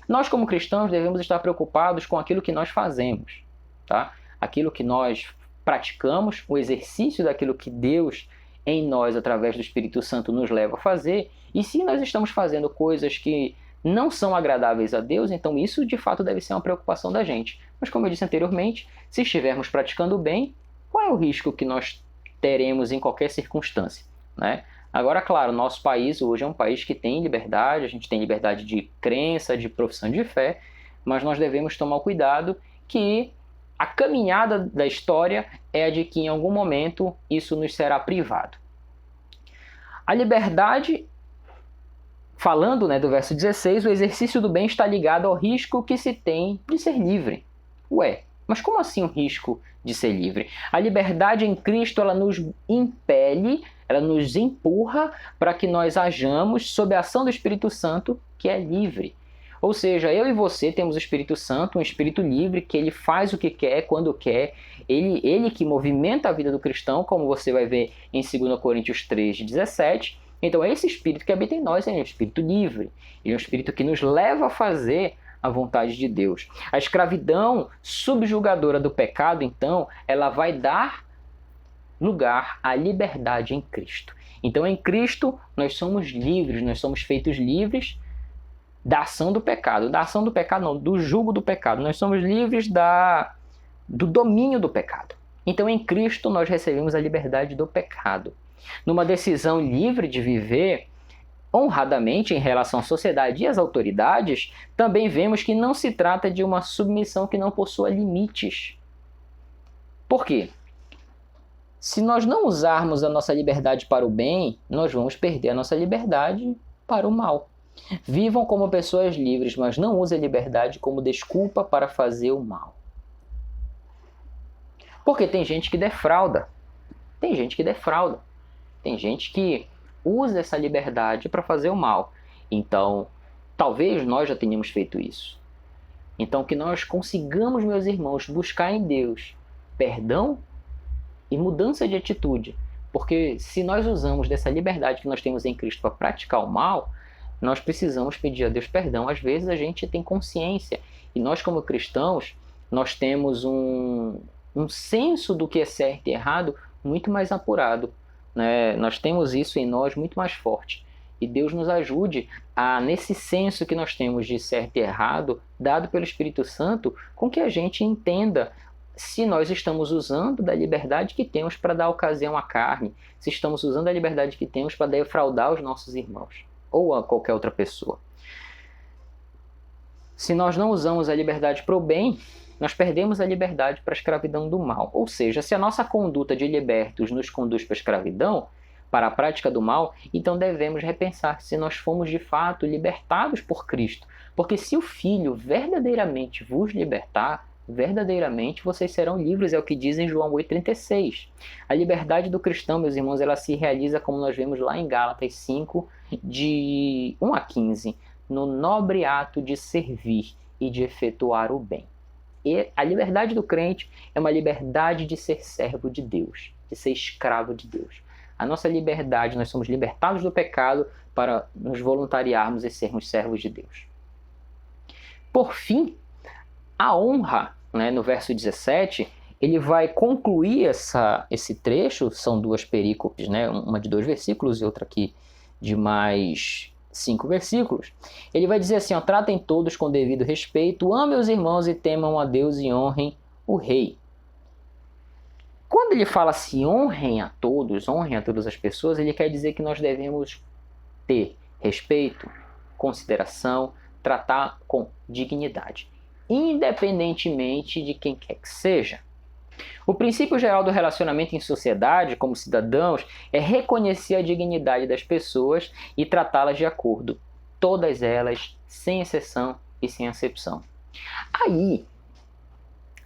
Nós, como cristãos, devemos estar preocupados com aquilo que nós fazemos, tá? Aquilo que nós praticamos, o exercício daquilo que Deus em nós, através do Espírito Santo, nos leva a fazer. E se nós estamos fazendo coisas que não são agradáveis a Deus, então isso de fato deve ser uma preocupação da gente. Mas como eu disse anteriormente, se estivermos praticando bem, qual é o risco que nós teremos em qualquer circunstância, né? Agora, claro, nosso país hoje é um país que tem liberdade, a gente tem liberdade de crença, de profissão de fé, mas nós devemos tomar cuidado que a caminhada da história é a de que em algum momento isso nos será privado. A liberdade, falando, né, do verso 16, o exercício do bem está ligado ao risco que se tem de ser livre. Ué, mas como assim o risco de ser livre? A liberdade em Cristo, ela nos impele, ela nos empurra para que nós hajamos sob a ação do Espírito Santo, que é livre. Ou seja, eu e você temos o Espírito Santo, um Espírito livre, que ele faz o que quer, quando quer. Ele que movimenta a vida do cristão, como você vai ver em 2 Coríntios 3:17. Então, esse Espírito que habita em nós é um Espírito livre. Ele é um Espírito que nos leva a fazer a vontade de Deus. A escravidão subjugadora do pecado, então, ela vai dar lugar à liberdade em Cristo. Então, em Cristo, nós somos livres, nós somos feitos livres da ação do pecado. Da ação do pecado não, do jugo do pecado. Nós somos livres do domínio do pecado. Então, em Cristo, nós recebemos a liberdade do pecado. Numa decisão livre de viver honradamente em relação à sociedade e às autoridades, também vemos que não se trata de uma submissão que não possua limites. Por quê? Se nós não usarmos a nossa liberdade para o bem, nós vamos perder a nossa liberdade para o mal. Vivam como pessoas livres, mas não usem a liberdade como desculpa para fazer o mal. Porque tem gente que defrauda. Tem gente que defrauda. Tem gente que usa essa liberdade para fazer o mal. Então, talvez nós já tenhamos feito isso. Então, que nós consigamos, meus irmãos, buscar em Deus perdão e mudança de atitude. Porque se nós usamos dessa liberdade que nós temos em Cristo para praticar o mal, nós precisamos pedir a Deus perdão. Às vezes a gente tem consciência. E nós, como cristãos, nós temos um senso do que é certo e errado muito mais apurado. Né? Nós temos isso em nós muito mais forte. E Deus nos ajude nesse senso que nós temos de certo e errado, dado pelo Espírito Santo, com que a gente entenda se nós estamos usando da liberdade que temos para dar ocasião à carne, se estamos usando a liberdade que temos para defraudar os nossos irmãos ou a qualquer outra pessoa. Se nós não usamos a liberdade para o bem, nós perdemos a liberdade para a escravidão do mal. Ou seja, se a nossa conduta de libertos nos conduz para a escravidão, para a prática do mal, então devemos repensar se nós fomos de fato libertados por Cristo. Porque se o Filho verdadeiramente vos libertar, verdadeiramente vocês serão livres, é o que diz em João 8,36. A liberdade do cristão, meus irmãos, ela se realiza como nós vemos lá em Gálatas 5, de 1 a 15, no nobre ato de servir e de efetuar o bem. E a liberdade do crente é uma liberdade de ser servo de Deus, de ser escravo de Deus. A nossa liberdade, nós somos libertados do pecado para nos voluntariarmos e sermos servos de Deus. Por fim, a honra, né, no verso 17, ele vai concluir esse trecho, são duas perícopes, né, uma de 2 versículos e outra aqui de mais 5 versículos. Ele vai dizer assim, tratem todos com devido respeito, amem os irmãos e temam a Deus e honrem o rei. Quando ele fala assim, honrem a todas as pessoas, ele quer dizer que nós devemos ter respeito, consideração, tratar com dignidade, independentemente de quem quer que seja. O princípio geral do relacionamento em sociedade, como cidadãos, é reconhecer a dignidade das pessoas e tratá-las de acordo, todas elas, sem exceção e sem acepção.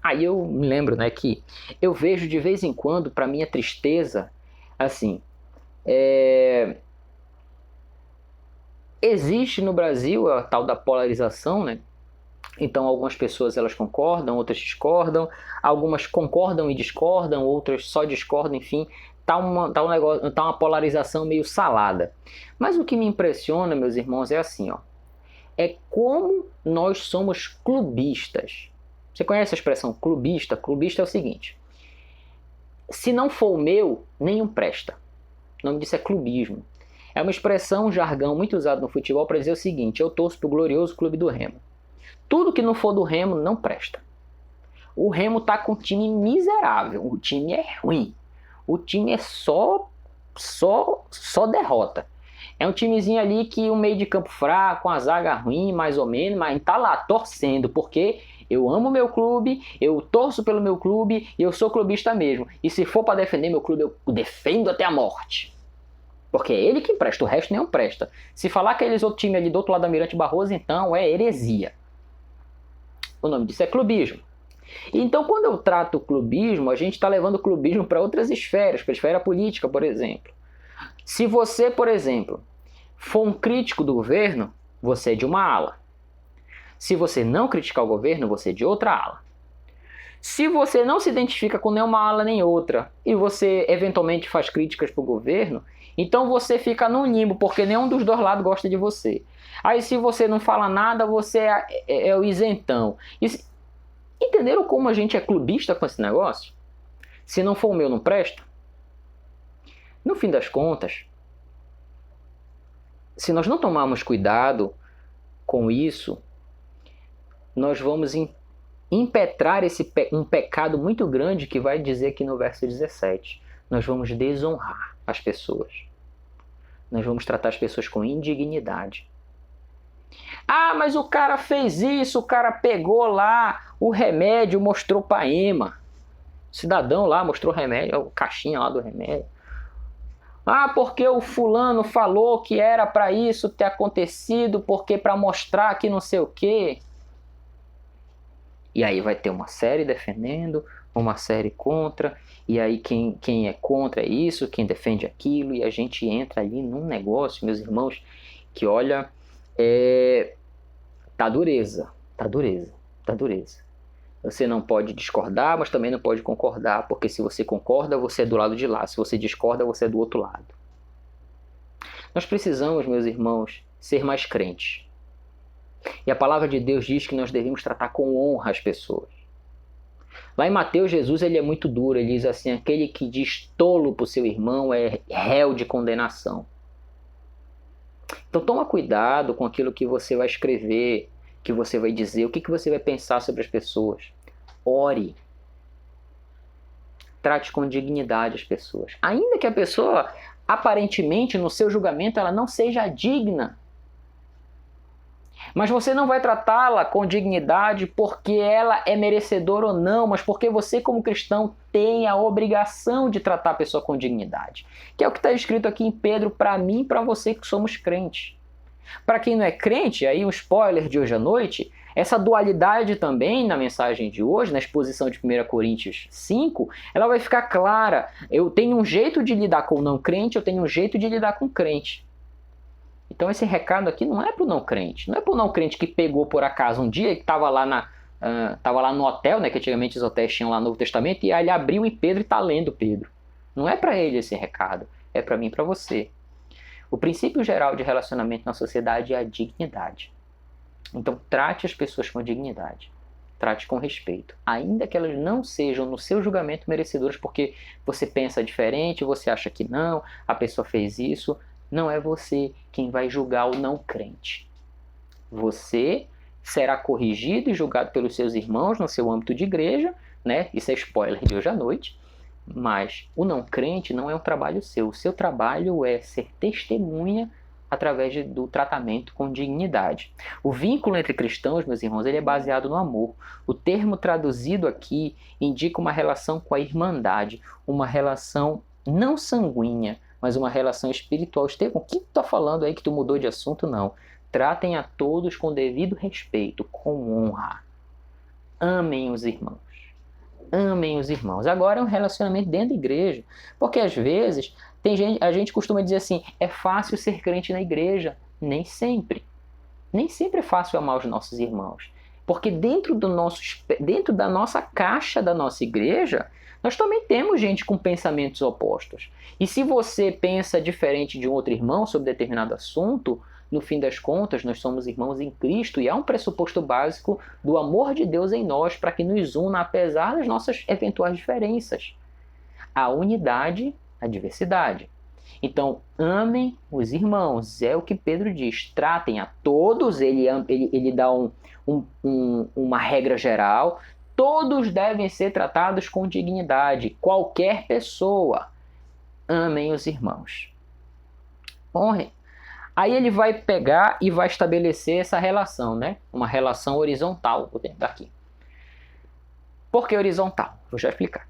Aí eu me lembro, né, que eu vejo de vez em quando, para minha tristeza, assim, existe no Brasil a tal da polarização, né? Então algumas pessoas elas concordam, outras discordam, algumas concordam e discordam, outras só discordam, enfim, tá uma polarização meio salada. Mas o que me impressiona, meus irmãos, é assim, ó, é como nós somos clubistas. Você conhece a expressão clubista? Clubista é o seguinte: se não for o meu, nenhum presta. O nome disso é clubismo. É uma expressão, um jargão muito usado no futebol para dizer o seguinte: eu torço para o glorioso Clube do Remo. Tudo que não for do Remo não presta. O Remo tá com um time miserável. O time é ruim. O time é só derrota. É um timezinho ali que o meio de campo fraco, uma zaga ruim, mais ou menos, mas tá lá torcendo, porque eu amo meu clube, eu torço pelo meu clube e eu sou clubista mesmo. E se for para defender meu clube, eu defendo até a morte. Porque é ele que presta, o resto nenhum presta. Se falar aqueles outros times ali do outro lado da Mirante Barroso, então é heresia. O nome disso é clubismo. Então, quando eu trato o clubismo, a gente está levando o clubismo para outras esferas, para a esfera política, por exemplo. Se você, por exemplo, for um crítico do governo, você é de uma ala. Se você não criticar o governo, você é de outra ala. Se você não se identifica com nenhuma ala nem outra e você eventualmente faz críticas para o governo, então você fica num limbo, porque nenhum dos dois lados gosta de você. Aí se você não fala nada, você é o isentão. Entenderam como a gente é clubista com esse negócio? Se não for o meu, não presta? No fim das contas, se nós não tomarmos cuidado com isso, nós vamos impetrar um pecado muito grande que vai dizer aqui no verso 17. Nós vamos desonrar as pessoas. Nós vamos tratar as pessoas com indignidade. Ah, mas o cara fez isso, o cara pegou lá o remédio, mostrou para Ema. O cidadão lá mostrou o remédio, a caixinha lá do remédio. Ah, porque o fulano falou que era para isso ter acontecido, porque para mostrar que não sei o quê. E aí vai ter uma série defendendo, uma série contra, e aí quem é contra é isso, quem defende aquilo, e a gente entra ali num negócio, meus irmãos, que olha, tá dureza. Você não pode discordar, mas também não pode concordar, porque se você concorda, você é do lado de lá, se você discorda, você é do outro lado. Nós precisamos, meus irmãos, ser mais crentes. E a palavra de Deus diz que nós devemos tratar com honra as pessoas. Lá em Mateus, Jesus ele é muito duro, ele diz assim: aquele que diz tolo para o seu irmão é réu de condenação. Então toma cuidado com aquilo que você vai escrever, que você vai dizer, o que você vai pensar sobre as pessoas. Ore. Trate com dignidade as pessoas. Ainda que a pessoa, aparentemente, no seu julgamento, ela não seja digna. Mas você não vai tratá-la com dignidade porque ela é merecedora ou não, mas porque você, como cristão, tem a obrigação de tratar a pessoa com dignidade. Que é o que está escrito aqui em Pedro para mim e para você que somos crentes. Para quem não é crente, aí um spoiler de hoje à noite, essa dualidade também na mensagem de hoje, na exposição de 1 Coríntios 5, ela vai ficar clara. Eu tenho um jeito de lidar com o não crente, eu tenho um jeito de lidar com o crente. Então esse recado aqui não é para o não crente. Não é para o não crente que pegou por acaso um dia, que estava lá, lá no hotel, né, que antigamente os hotéis tinham lá no Novo Testamento, e aí ele abriu em Pedro e está lendo Pedro. Não é para ele esse recado, é para mim e para você. O princípio geral de relacionamento na sociedade é a dignidade. Então trate as pessoas com dignidade. Trate com respeito. Ainda que elas não sejam, no seu julgamento, merecedoras, porque você pensa diferente, você acha que não, a pessoa fez isso. Não é você quem vai julgar o não crente. Você será corrigido e julgado pelos seus irmãos no seu âmbito de igreja, né? Isso é spoiler de hoje à noite. Mas o não crente não é um trabalho seu. O seu trabalho é ser testemunha através do tratamento com dignidade. O vínculo entre cristãos, meus irmãos, ele é baseado no amor. O termo traduzido aqui indica uma relação com a irmandade, uma relação não sanguínea, mas uma relação espiritual. Estevão, o que tu está falando aí que tu mudou de assunto? Não. Tratem a todos com devido respeito, com honra. Amem os irmãos. Amem os irmãos. Agora é um relacionamento dentro da igreja. Porque às vezes a gente costuma dizer assim, é fácil ser crente na igreja. Nem sempre. Nem sempre é fácil amar os nossos irmãos. Porque dentro da nossa caixa da nossa igreja, nós também temos gente com pensamentos opostos. E se você pensa diferente de um outro irmão sobre determinado assunto, no fim das contas, nós somos irmãos em Cristo e há um pressuposto básico do amor de Deus em nós para que nos una apesar das nossas eventuais diferenças. A unidade, a diversidade. Então, amem os irmãos, é o que Pedro diz. Tratem a todos, ele dá uma regra geral. Todos devem ser tratados com dignidade. Qualquer pessoa. Amem os irmãos. Honrem. Aí ele vai pegar e vai estabelecer essa relação, né? Uma relação horizontal, vou tentar aqui. Por que horizontal? Vou já explicar.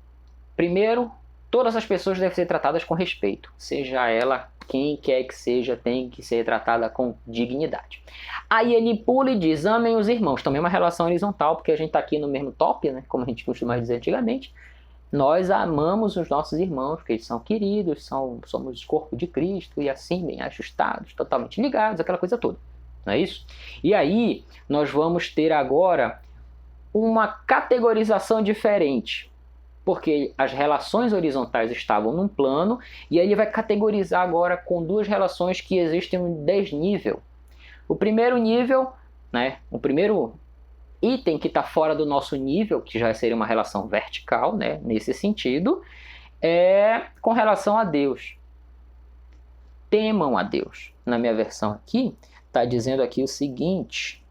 Primeiro, todas as pessoas devem ser tratadas com respeito. Seja ela quem quer que seja, tem que ser tratada com dignidade. Aí ele pula e diz, amem os irmãos. Também uma relação horizontal, porque a gente está aqui no mesmo top, né? Como a gente costuma dizer antigamente. Nós amamos os nossos irmãos, porque eles são queridos, somos o corpo de Cristo, e assim, bem ajustados, totalmente ligados, aquela coisa toda. Não é isso? E aí, nós vamos ter agora uma categorização diferente, porque as relações horizontais estavam num plano, e aí ele vai categorizar agora com duas relações que existem em desnível. O primeiro nível, né, o primeiro item que está fora do nosso nível, que já seria uma relação vertical, né, nesse sentido, é com relação a Deus. Temam a Deus. Na minha versão aqui, está dizendo aqui o seguinte,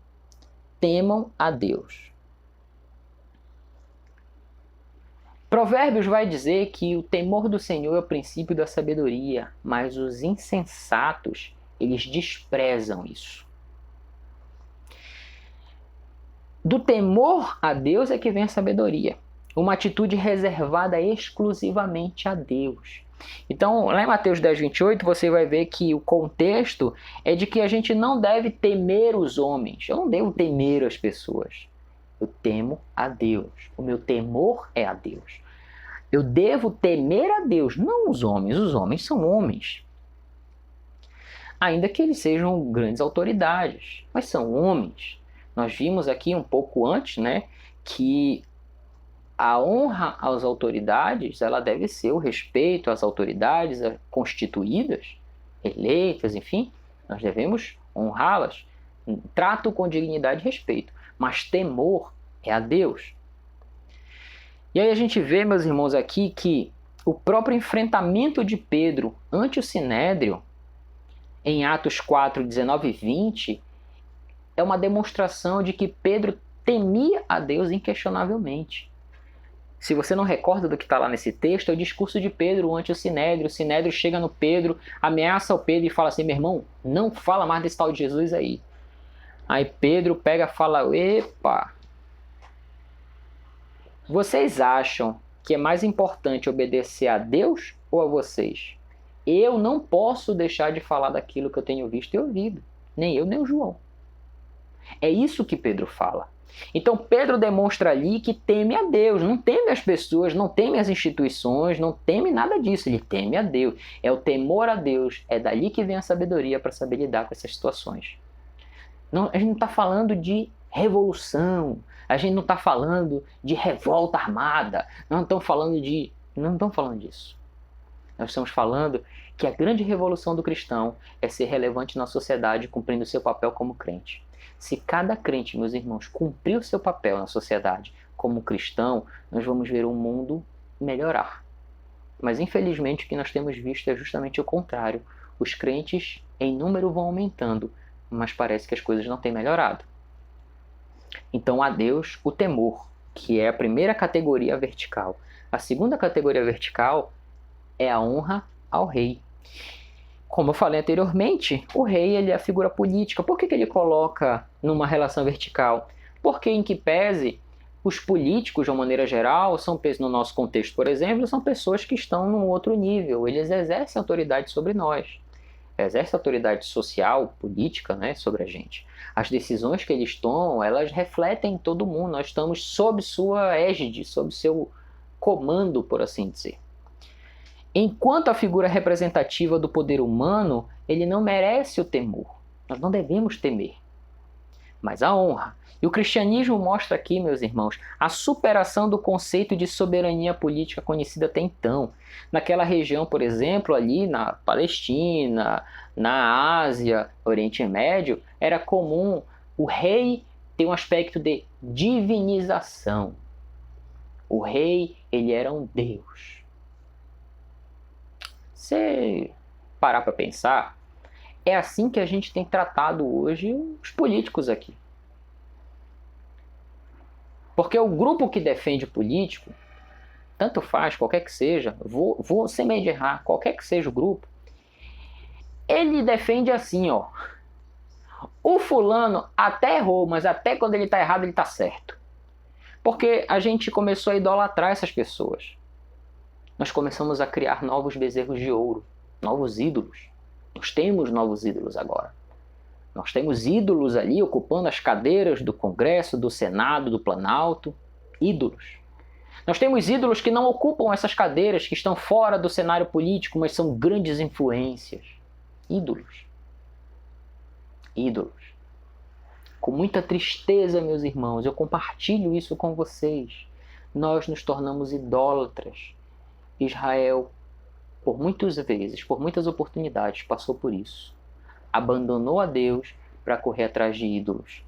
temam a Deus. Provérbios vai dizer que o temor do Senhor é o princípio da sabedoria, mas os insensatos, eles desprezam isso. Do temor a Deus é que vem a sabedoria. Uma atitude reservada exclusivamente a Deus. Então, lá em Mateus 10, 28, você vai ver que o contexto é de que a gente não deve temer os homens. Eu não devo temer as pessoas. Eu temo a Deus. O meu temor é a Deus. Eu devo temer a Deus, não os homens. Os homens são homens. Ainda que eles sejam grandes autoridades, mas são homens. Nós vimos aqui um pouco antes, né, que a honra às autoridades, ela deve ser o respeito às autoridades constituídas, eleitas, enfim, nós devemos honrá-las. Trato com dignidade e respeito, mas temor é a Deus. E aí a gente vê, meus irmãos, aqui que o próprio enfrentamento de Pedro ante o Sinédrio, em Atos 4, 19 e 20, é uma demonstração de que Pedro temia a Deus inquestionavelmente. Se você não recorda do que está lá nesse texto, é o discurso de Pedro ante o Sinédrio. O Sinédrio chega no Pedro, ameaça o Pedro e fala assim, meu irmão, não fala mais desse tal de Jesus aí. Aí Pedro pega e fala, epa, vocês acham que é mais importante obedecer a Deus ou a vocês? Eu não posso deixar de falar daquilo que eu tenho visto e ouvido. Nem eu, nem o João. É isso que Pedro fala. Então Pedro demonstra ali que teme a Deus, não teme as pessoas, não teme as instituições, não teme nada disso, ele teme a Deus. É o temor a Deus, é dali que vem a sabedoria para saber lidar com essas situações. Não, a gente não está falando de revolução, a gente não está falando de revolta armada, não estamos falando disso. Nós estamos falando que a grande revolução do cristão é ser relevante na sociedade, cumprindo seu papel como crente. Se cada crente, meus irmãos, cumprir o seu papel na sociedade como cristão, nós vamos ver o mundo melhorar. Mas infelizmente o que nós temos visto é justamente o contrário. Os crentes em número vão aumentando, mas parece que as coisas não têm melhorado. Então a Deus o temor, que é a primeira categoria vertical. A segunda categoria vertical é a honra ao rei. Como eu falei anteriormente, o rei ele é a figura política. Por que ele coloca numa relação vertical? Porque, em que pese, os políticos, de uma maneira geral, no nosso contexto, por exemplo, são pessoas que estão num outro nível. Eles exercem autoridade sobre nós. Exercem autoridade social, política, né, sobre a gente. As decisões que eles tomam, elas refletem todo mundo. Nós estamos sob sua égide, sob seu comando, por assim dizer. Enquanto a figura representativa do poder humano, ele não merece o temor. Nós não devemos temer, mas a honra. E o cristianismo mostra aqui, meus irmãos, a superação do conceito de soberania política conhecida até então. Naquela região, por exemplo, ali na Palestina, na Ásia, Oriente Médio, era comum o rei ter um aspecto de divinização. O rei, ele era um deus. Se parar para pensar, é assim que a gente tem tratado hoje os políticos aqui. Porque o grupo que defende o político, tanto faz, qualquer que seja, vou sem medo de errar, qualquer que seja o grupo, ele defende assim, ó. O fulano até errou, mas até quando ele está errado, ele está certo. Porque a gente começou a idolatrar essas pessoas. Nós começamos a criar novos bezerros de ouro, novos ídolos. Nós temos novos ídolos agora. Nós temos ídolos ali ocupando as cadeiras do Congresso, do Senado, do Planalto. Ídolos. Nós temos ídolos que não ocupam essas cadeiras, que estão fora do cenário político, mas são grandes influências. Ídolos. Ídolos. Com muita tristeza, meus irmãos, eu compartilho isso com vocês. Nós nos tornamos idólatras. Israel, por muitas vezes, por muitas oportunidades, passou por isso. Abandonou a Deus para correr atrás de ídolos.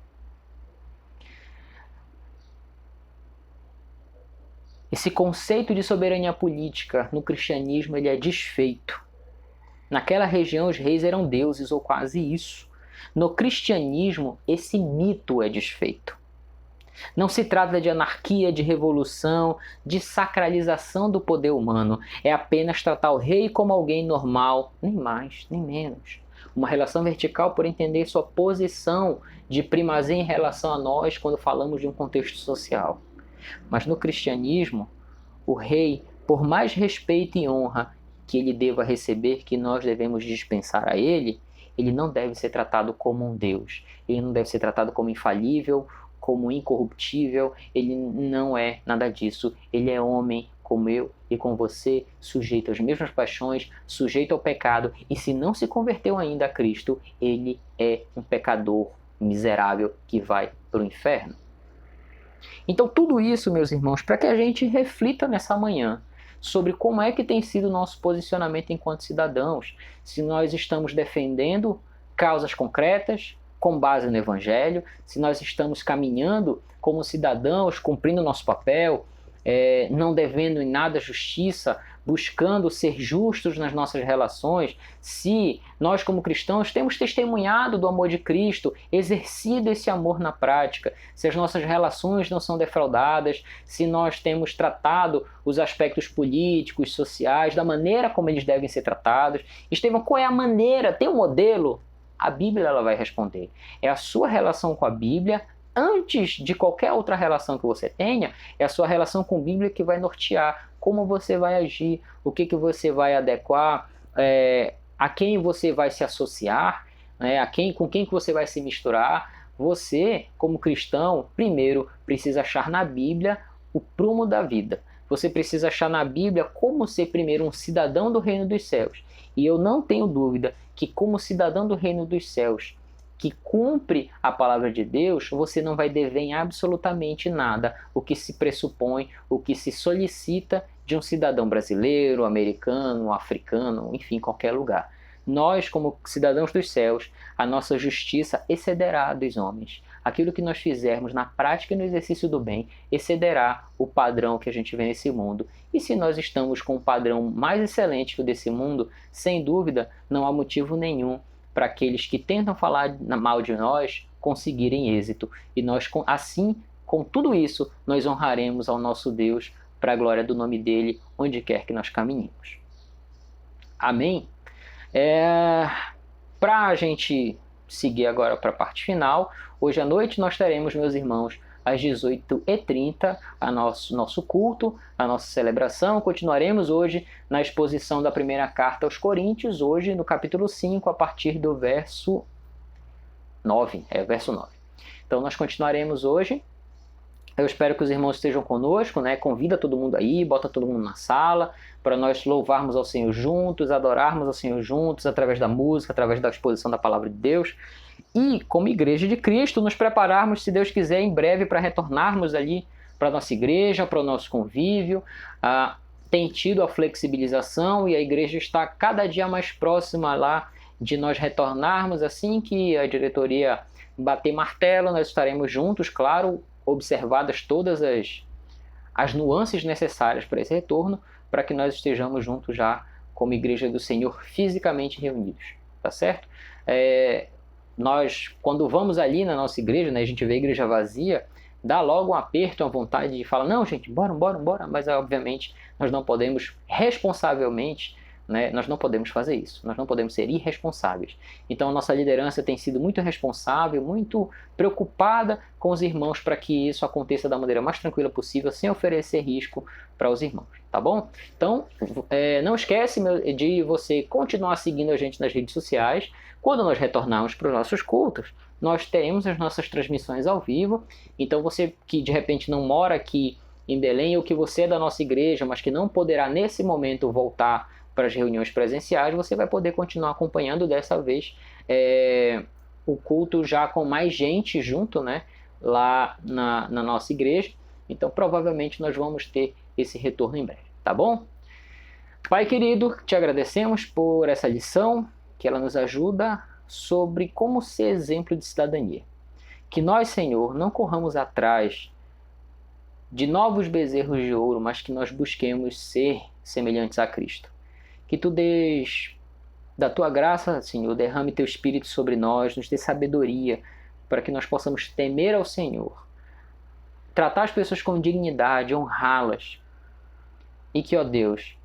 Esse conceito de soberania política no cristianismo ele é desfeito. Naquela região os reis eram deuses ou quase isso. No cristianismo esse mito é desfeito. Não se trata de anarquia, de revolução, de sacralização do poder humano. É apenas tratar o rei como alguém normal, nem mais, nem menos. Uma relação vertical por entender sua posição de primazia em relação a nós quando falamos de um contexto social. Mas no cristianismo, o rei, por mais respeito e honra que ele deva receber, que nós devemos dispensar a ele não deve ser tratado como um Deus. Ele não deve ser tratado como infalível, como incorruptível. Ele não é nada disso. Ele é homem como eu e com você, sujeito às mesmas paixões, sujeito ao pecado. E se não se converteu ainda a Cristo, ele é um pecador miserável que vai para o inferno. Então tudo isso, meus irmãos, para que a gente reflita nessa manhã sobre como é que tem sido o nosso posicionamento enquanto cidadãos, se nós estamos defendendo causas concretas com base no Evangelho, se nós estamos caminhando como cidadãos, cumprindo nosso papel, não devendo em nada justiça, buscando ser justos nas nossas relações, se nós como cristãos temos testemunhado do amor de Cristo, exercido esse amor na prática, se as nossas relações não são defraudadas, se nós temos tratado os aspectos políticos, sociais, da maneira como eles devem ser tratados. Estevão, qual é a maneira? Tem um modelo? A Bíblia ela vai responder. É a sua relação com a Bíblia, antes de qualquer outra relação que você tenha, é a sua relação com a Bíblia que vai nortear como você vai agir, o que você vai adequar, a quem você vai se associar, com quem que você vai se misturar. Você, como cristão, primeiro precisa achar na Bíblia o prumo da vida. Você precisa achar na Bíblia como ser primeiro um cidadão do reino dos céus. E eu não tenho dúvida que como cidadão do reino dos céus, que cumpre a palavra de Deus, você não vai dever em absolutamente nada o que se pressupõe, o que se solicita de um cidadão brasileiro, americano, africano, enfim, qualquer lugar. Nós, como cidadãos dos céus, a nossa justiça excederá a dos homens. Aquilo que nós fizermos na prática e no exercício do bem excederá o padrão que a gente vê nesse mundo. E se nós estamos com um padrão mais excelente que o desse mundo, sem dúvida, não há motivo nenhum para aqueles que tentam falar mal de nós conseguirem êxito. E nós, assim, com tudo isso, nós honraremos ao nosso Deus para a glória do nome dele, onde quer que nós caminhemos. Amém? Para a gente seguir agora para a parte final, hoje à noite nós teremos, meus irmãos, às 18h30, nosso culto, a nossa celebração. Continuaremos hoje na exposição da primeira carta aos Coríntios, hoje no capítulo 5, a partir do verso 9. Verso 9. Então nós continuaremos hoje. Eu espero que os irmãos estejam conosco, né? Convida todo mundo aí, bota todo mundo na sala, para nós louvarmos ao Senhor juntos, adorarmos ao Senhor juntos, através da música, através da exposição da Palavra de Deus. E, como Igreja de Cristo, nos prepararmos, se Deus quiser, em breve, para retornarmos ali para a nossa igreja, para o nosso convívio. Tem tido a flexibilização e a igreja está cada dia mais próxima lá de nós retornarmos. Assim que a diretoria bater martelo, nós estaremos juntos, claro, observadas todas as nuances necessárias para esse retorno, para que nós estejamos juntos já como Igreja do Senhor, fisicamente reunidos, tá certo? Nós, quando vamos ali na nossa igreja, né, a gente vê a igreja vazia, dá logo um aperto, uma vontade de falar, não, gente, bora, mas obviamente nós não podemos responsavelmente, né, nós não podemos fazer isso, nós não podemos ser irresponsáveis. Então a nossa liderança tem sido muito responsável, muito preocupada com os irmãos para que isso aconteça da maneira mais tranquila possível, sem oferecer risco para os irmãos, tá bom? Então, não esquece de você continuar seguindo a gente nas redes sociais. Quando nós retornarmos para os nossos cultos, nós teremos as nossas transmissões ao vivo. Então você que de repente não mora aqui em Belém, ou que você é da nossa igreja, mas que não poderá nesse momento voltar para as reuniões presenciais, você vai poder continuar acompanhando dessa vez o culto já com mais gente junto, né, lá na nossa igreja. Então provavelmente nós vamos ter esse retorno em breve, tá bom? Pai querido, te agradecemos por essa lição, que ela nos ajuda sobre como ser exemplo de cidadania. Que nós, Senhor, não corramos atrás de novos bezerros de ouro, mas que nós busquemos ser semelhantes a Cristo. Que tu dês da tua graça, Senhor, derrame teu Espírito sobre nós, nos dê sabedoria, para que nós possamos temer ao Senhor, tratar as pessoas com dignidade, honrá-las, e que, ó Deus,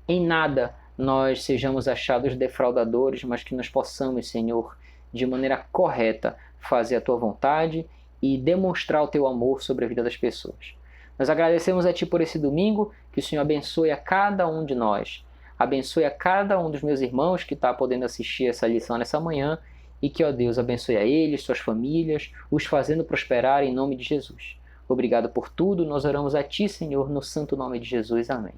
em nada nós sejamos achados defraudadores, mas que nós possamos, Senhor, de maneira correta, fazer a tua vontade e demonstrar o teu amor sobre a vida das pessoas. Nós agradecemos a ti por esse domingo, que o Senhor abençoe a cada um de nós, abençoe a cada um dos meus irmãos que está podendo assistir essa lição nessa manhã, e que, ó Deus, abençoe a eles, suas famílias, os fazendo prosperar em nome de Jesus. Obrigado por tudo, nós oramos a ti, Senhor, no santo nome de Jesus. Amém.